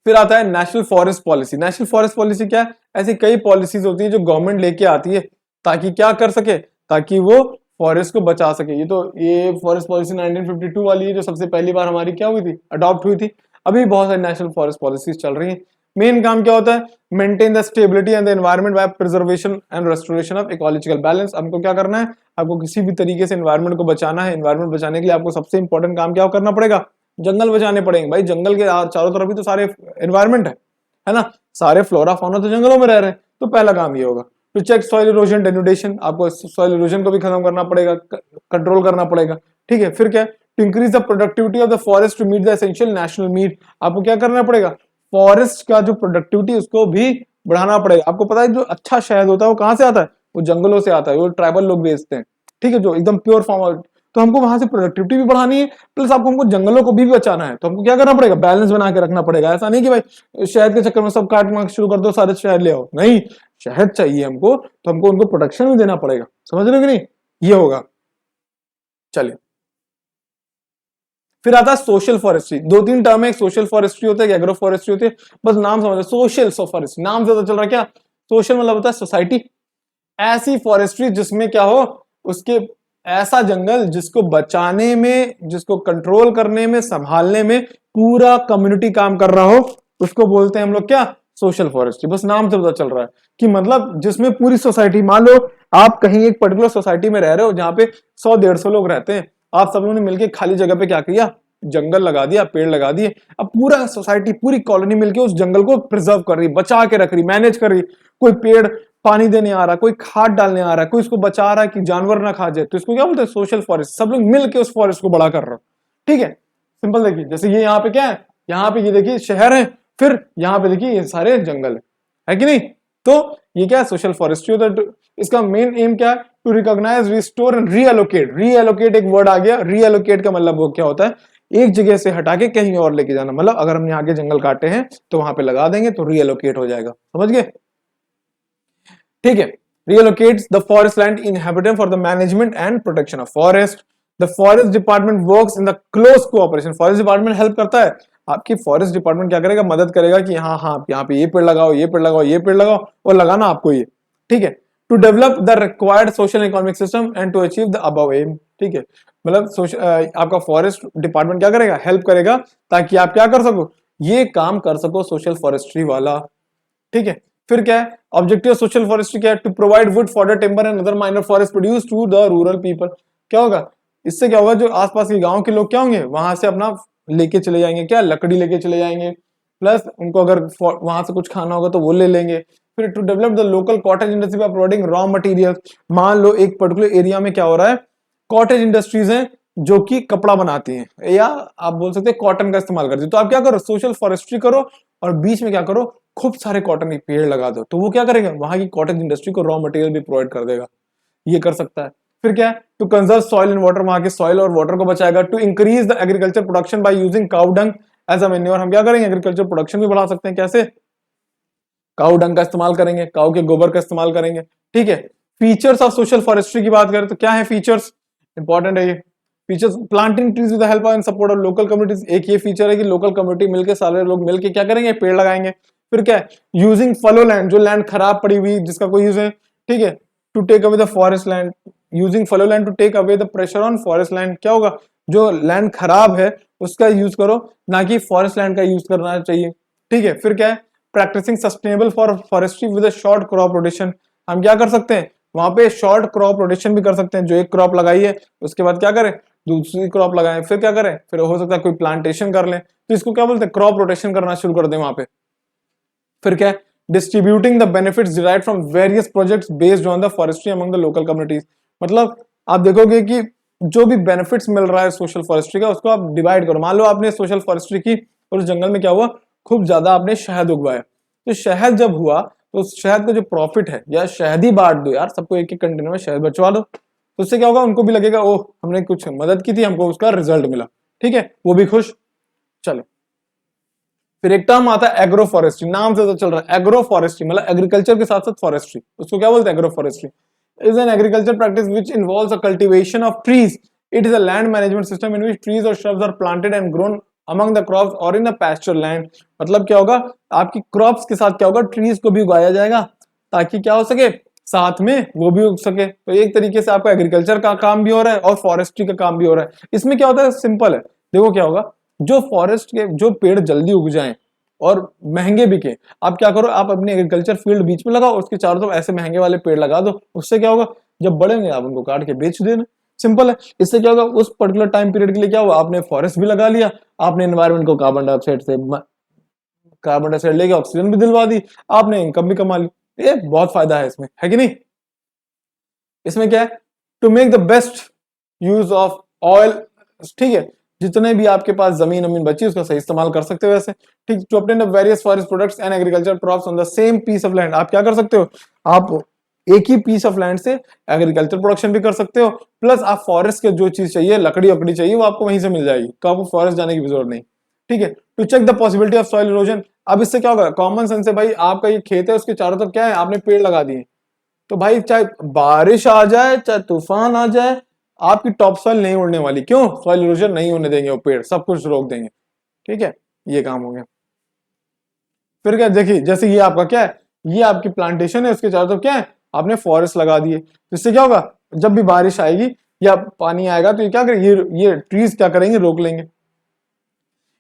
फिर आता है national forest policy. National forest policy क्या है, ऐसी कई पॉलिसीज होती है जो गवर्नमेंट लेके आती है ताकि क्या कर सके, ताकि वो फॉरेस्ट को बचा सके। ये फॉरेस्ट पॉलिसी 1952 वाली है जो सबसे पहली बार हमारी क्या हुई थी, अडॉप्ट हुई थी। अभी बहुत सारी नेशनल फॉरेस्ट पॉलिसीज चल रही हैं। मेन काम क्या होता है, maintain the stability and the environment bye preservation and restoration of ecological balance. हमको क्या करना है, आपको किसी भी तरीके से एनवायरमेंट को बचाना है। एनवायरमेंट बचाने के लिए आपको सबसे इंपॉर्टेंट काम क्या करना पड़ेगा, जंगल बचाने पड़ेंगे। भाई जंगल के चारों तरफ भी तो सारे एनवायरमेंट है ना, सारे फ्लोरा फौना तो जंगलों में रह रहे हैं। तो पहला काम ये होगा। To check soil erosion denudation, आपको सॉइल इरोजन को भी खत्म करना पड़ेगा, कंट्रोल करना पड़ेगा। ठीक है, फिर क्या, to increase the productivity of the forest to meet the essential national need, आपको क्या करना पड़ेगा, फॉरेस्ट का जो प्रोडक्टिविटी उसको भी बढ़ाना पड़ेगा। आपको पता है जो अच्छा शहद होता है वो कहाँ से आता है, वो जंगलों से आता है, वो ट्राइबल लोग बेचते हैं, ठीक है, जो एकदम प्योर फॉर्म। तो हमको वहां से प्रोडक्टिविटी भी बढ़ानी है, प्लस आपको हमको जंगलों को भी बचाना है। तो हमको क्या करना पड़ेगा, बैलेंस बना के रखना पड़ेगा। ऐसा नहीं कि भाई शहद के चक्कर में सब काट मार शुरू कर दो, सारे शहद ले आओ, नहीं, शहद चाहिए हमको तो हमको उनको प्रोटेक्शन भी देना पड़ेगा। समझ रहे हो कि नहीं, ये होगा। चलिए, फिर आता है सोशल फॉरेस्ट्री। दो तीन टर्म है, एक सोशल फॉरेस्ट्री होता है, एक एग्रो फॉरेस्ट्री होती है, बस नाम समझ लो। सोशल फॉरेस्ट्री नाम से पता चल रहा है क्या, सोशल मतलब होता है सोसाइटी। ऐसी फॉरेस्ट्री जिसमें क्या हो, उसके ऐसा जंगल जिसको बचाने में, जिसको कंट्रोल करने में, संभालने में पूरा कम्युनिटी काम कर रहा हो, उसको बोलते हैं हम लोग क्या, सोशल फॉरेस्ट्री। बस नाम से पता चल रहा है कि मतलब जिसमें पूरी सोसाइटी, मान लो आप कहीं एक पर्टिकुलर सोसाइटी में रह रहे हो जहां पे 100-150 लोग रहते हैं, आप सब लोगों ने मिलकर खाली जगह पे क्या किया, जंगल लगा दिया, पेड़ लगा दिए। अब पूरा सोसाइटी, पूरी कॉलोनी मिलकर उस जंगल को प्रिजर्व कर रही, बचा के रख रही, मैनेज कर रही। कोई पेड़ पानी देने आ रहा, कोई खाद डालने आ रहा है, कोई इसको बचा रहा है कि जानवर ना खा जाए, तो इसको क्या बोलते हैं, सोशल फॉरेस्ट। सब लोग मिलकर उस फॉरेस्ट को बड़ा कर रहे हो, ठीक है। सिंपल देखिए, जैसे ये यहाँ पे क्या है, यहाँ पे ये देखिए शहर है, फिर यहाँ पे देखिए ये सारे जंगल है कि नहीं। तो ये क्या है, सोशल फॉरेस्ट्री होता है। तो इसका मेन एम क्या है, to recognise, restore and reallocate. Reallocate एक वर्ड आ गया, रीएलोकेट का मतलब वो क्या होता है, एक जगह से हटा के कहीं और लेके जाना। मतलब अगर हम यहाँ के जंगल काटे हैं तो वहां पे लगा देंगे तो रीएलोकेट हो जाएगा, समझ गए, ठीक है। Reallocates the forest land inhabited for the management and protection of forest. The forest department works in the close cooperation. Forest department help करता है आपकी, फॉरेस्ट डिपार्टमेंट क्या करेगा, मदद करेगा कि हाँ हाँ यहाँ पे ये पेड़ लगाओ, ये पेड़ लगाओ, ये पेड़ लगाओ, और लगाना आपको ये, ठीक है। To develop the required social economic system and to achieve the above aim, ठीक है। मतलब आपका फॉरेस्ट डिपार्टमेंट क्या करेगा, हेल्प करेगा ताकि आप क्या कर सको, ये काम कर सको सोशल फॉरेस्ट्री वाला, ठीक है। फिर क्या है, ऑब्जेक्टिव सोशल फॉरेस्ट्री क्या है, to provide wood for timber and other minor forest produce to the rural people. क्या होगा, इससे क्या होगा, जो आसपास के गांव के लोग क्या होंगे, वहां से अपना लेके चले जाएंगे, क्या लकड़ी लेके चले जाएंगे, प्लस उनको अगर वहां से कुछ खाना होगा तो वो ले लेंगे। फिर to develop the local cottage industry by providing raw material. मान लो एक पर्टिकुलर एरिया में क्या हो रहा है, कॉटेज इंडस्ट्रीज हैं जो कि कपड़ा बनाती हैं, या आप बोल सकते हैं कॉटन का इस्तेमाल करती है। तो आप क्या करो, सोशल फॉरेस्ट्री करो और बीच में क्या करो, खूब सारे कॉटन के पेड़ लगा दो, तो वो क्या करेगा, वहां की कॉटेज इंडस्ट्री को रॉ मटेरियल भी प्रोवाइड कर देगा, ये कर सकता है। फिर क्या है, to conserve soil and water, वहां के सॉइल और वाटर को बचाएगा। To increase the agriculture production by using cow dung as a manure. हम क्या करेंगे, एग्रीकल्चर प्रोडक्शन भी बढ़ा सकते हैं, कैसे, काउ डंग का इस्तेमाल करेंगे, काउ के गोबर का इस्तेमाल करेंगे, ठीक है। फीचर्स ऑफ सोशल फॉरेस्ट्री की बात करें तो क्या है फीचर्स, इंपॉर्टेंट है ये features. Planting trees with the help and support of local communities, एक ये फीचर है कि लोकल कम्युनिटी मिलकर, सारे लोग मिलकर क्या करेंगे, पेड़ लगाएंगे। फिर क्या है, यूजिंग फलो लैंड, जो लैंड खराब पड़ी हुई जिसका कोई यूज है, ठीक है, to take away the forest land, using fallow land to take away the pressure on forest land. क्या होगा, जो लैंड खराब है उसका यूज करो, ना कि फॉरेस्ट लैंड का यूज करना चाहिए, ठीक है। फिर क्या है, practising sustainable for forestry with short crop rotation. हम क्या कर सकते हैं, वहां पे शॉर्ट क्रॉप रोटेशन भी कर सकते हैं, जो एक क्रॉप लगाई है उसके बाद क्या करें, दूसरी क्रॉप लगाएं, फिर क्या करें, फिर हो सकता है कोई प्लांटेशन कर लें, तो इसको क्या बोलते हैं, क्रॉप रोटेशन करना शुरू कर दें वहां पे। फिर क्या है, distributing the benefits derived from various projects based on the forestry among the local communities. मतलब आप देखोगे कि जो भी बेनिफिट्स मिल रहा है सोशल फॉरेस्ट्री का, उसको आप डिवाइड करो। मान लो आपने सोशल फॉरेस्ट्री की और उस जंगल में क्या हुआ, खूब ज्यादा आपने शहद उगवाया, तो शहद जब हुआ तो उस शहद का जो प्रॉफिट है, या शहद ही बांट दो यार, सबको एक एक कंटेनर में शहद बचवा दो, तो उससे क्या होगा, उनको भी लगेगा ओह हमने कुछ मदद की थी, हमको उसका रिजल्ट मिला, ठीक है, वो भी खुश। चलो, फिर एक टर्म आता है एग्रो फॉरेस्ट्री, नाम से तो चल रहा है एग्रो फॉरेस्ट्री, मतलब एग्रीकल्चर के साथ साथ फॉरेस्ट्री, उसको क्या बोलते हैं, agroforestry is an agriculture practice which involves a cultivation of trees. It is a land management system in which trees और shrubs are planted and grown among the crops और in the pasture land. मतलब क्या होगा, आपकी crops के साथ क्या होगा, ट्रीज को भी उगाया जाएगा ताकि क्या हो सके, साथ में वो भी उग सके। तो एक तरीके से आपका एग्रीकल्चर का काम भी हो रहा है और फॉरेस्ट्री का काम भी हो रहा है। इसमें क्या होता है, सिंपल है, देखो क्या होगा, जो फॉरेस्ट के जो पेड़ जल्दी उग जाएं और महंगे बिके, आप क्या करो, आप अपने एग्रीकल्चर फील्ड बीच में लगाओ, उसके चारों तरफ ऐसे महंगे वाले पेड़ लगा दो, उससे क्या होगा, जब बढ़ेंगे आप उनको काट के बेच देना, सिंपल है। इससे क्या होगा, उस पर्टिकुलर टाइम पीरियड के लिए क्या हुआ, आपने फॉरेस्ट भी लगा लिया, आपने एनवायरमेंट को कार्बन डाइऑक्साइड लेके ऑक्सीजन भी दिलवा दी, आपने इनकम भी कमा ली। ये बहुत फायदा है इसमें, है कि नहीं। इसमें क्या है, to make the best use of oil, ठीक है, जितने भी आपके पास जमीन बची उसका सही इस्तेमाल कर सकते हो वैसे, ठीक। To obtain various forest products and agriculture crops on the same piece of land, आप क्या कर सकते हो, आप एक ही पीस ऑफ लैंड से एग्रीकल्चर प्रोडक्शन भी कर सकते हो, प्लस आप फॉरेस्ट के जो चीज चाहिए, लकड़ी वकड़ी चाहिए, वो आपको वहीं से मिल जाएगी, तो आपको फॉरेस्ट जाने की भी जरूरत नहीं, ठीक है। To check the possibility of soil erosion, अब इससे क्या होगा, कॉमन सेंस से भाई आपका ये खेत है, उसके चारों तरफ क्या है, आपने पेड़ लगा दिए, तो भाई चाहे बारिश आ जाए चाहे तूफान आ जाए, आपकी टॉप सॉइल नहीं उड़ने वाली, क्यों, सॉइल इरोजन नहीं होने देंगे वो पेड़, सब कुछ रोक देंगे, ठीक है। ये काम हो गया। फिर क्या, देखिए जैसे ये आपका क्या है, ये आपकी प्लांटेशन है, उसके चारों तरफ क्या है, आपने फॉरेस्ट लगा दिए, तो इससे क्या होगा, जब भी बारिश आएगी या पानी आएगा तो ये क्या करेंगे, ये ट्रीज क्या करेंगे, रोक लेंगे।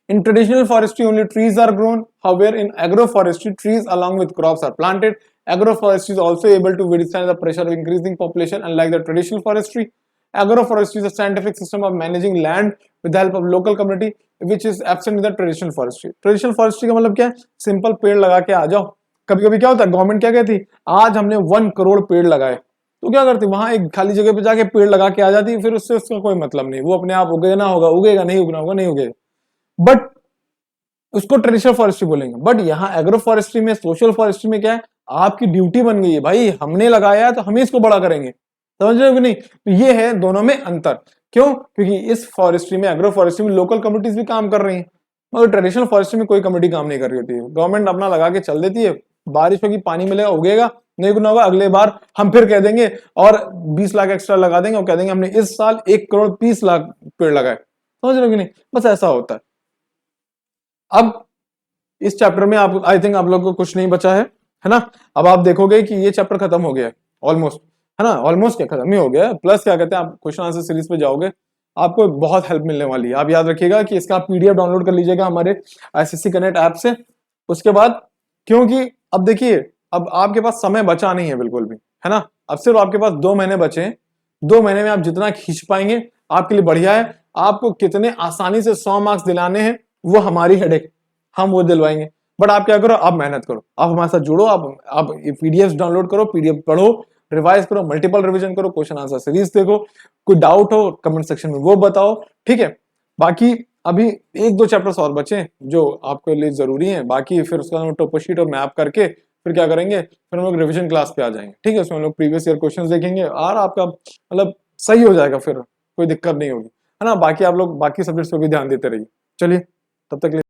In traditional forestry, only trees are grown. However, in agroforestry, trees along with crops are planted. Agroforestry is also able to withstand the pressure of increasing population, unlike the traditional forestry. Agroforestry is a scientific system of managing land with the help of local community, which is absent in the traditional forestry. Traditional forestry का मतलब क्या है, simple पेड़ लगा के आ जाओ। कभी कभी क्या होता है, गवर्नमेंट क्या कहती, आज हमने 1 करोड़ पेड़ लगाए, तो क्या करती, वहां एक खाली जगह पे जाके पेड़ लगा के आ जाती, फिर उससे उसका कोई मतलब नहीं, वो अपने आप उगेगा होगा, उगेगा नहीं उगना होगा, नहीं उगेगा, बट उसको ट्रेडिशनल फॉरेस्ट्री बोलेंगे। बट यहाँ एग्रो फॉरेस्ट्री में, सोशल फॉरेस्ट्री में क्या है, आपकी ड्यूटी बन गई है, भाई हमने लगाया है तो हम ही इसको बड़ा करेंगे, समझ रहे हो कि नहीं। तो ये है दोनों में अंतर, क्यों, क्योंकि इस फॉरेस्ट्री में, एग्रो फॉरेस्ट्री में लोकल कम्युनिटीज भी काम कर रही है, मगर ट्रेडिशनल फॉरेस्ट्री में कोई कम्युनिटी काम नहीं कर रही होती है, गवर्नमेंट अपना लगा के चल देती है, बारिश होगी, पानी मिलेगा, उगेगा, नहीं उगना होगा, अगले बार हम फिर कह देंगे और 20 लाख एक्स्ट्रा लगा देंगे और कह देंगे हमने इस साल 1 करोड़ 30 लाख पेड़ लगाए, समझ रहे हो कि नहीं, बस ऐसा होता है। अब इस चैप्टर में आप, आई थिंक आप लोगों को कुछ नहीं बचा है ना। अब आप देखोगे कि ये चैप्टर खत्म हो गया है ऑलमोस्ट, है ना, ऑलमोस्ट क्या खत्म ही हो गया है, प्लस क्या कहते हैं, आप क्वेश्चन आंसर सीरीज पे जाओगे, आपको बहुत हेल्प मिलने वाली है। आप याद रखिएगा कि इसका पीडीएफ डाउनलोड कर लीजिएगा हमारे आईसीएससी कनेक्ट ऐप से। उसके बाद, क्योंकि अब देखिए, अब आपके पास समय बचा नहीं है बिल्कुल भी, है ना, अब सिर्फ आपके पास 2 महीने बचे हैं, 2 महीने में आप जितना खींच पाएंगे आपके लिए बढ़िया है। आपको कितने आसानी से 100 मार्क्स दिलाने हैं वो हमारी हेडेक, हम वो दिलवाएंगे, बट आप क्या करो, आप मेहनत करो, आप हमारे साथ जुड़ो, आप पीडीएफ डाउनलोड करो, पीडीएफ पढ़ो, रिवाइज करो, मल्टीपल रिवीजन करो, क्वेश्चन आंसर सीरीज देखो, कोई डाउट हो कमेंट सेक्शन में वो बताओ, ठीक है। बाकी अभी 1-2 चैप्टर्स और बचे हैं जो आपके लिए जरूरी हैं, बाकी फिर उसका टोपो शीट और मैप करके फिर क्या करेंगे, फिर हम लोग रिविजन क्लास पे आ जाएंगे, ठीक है। उसमें हम लोग प्रीवियस ईयर क्वेश्चंस देखेंगे और आपका मतलब सही हो जाएगा, फिर कोई दिक्कत नहीं होगी, है ना। बाकी आप लोग बाकी सब्जेक्ट्स पे भी ध्यान देते रहिए। चलिए, तब तक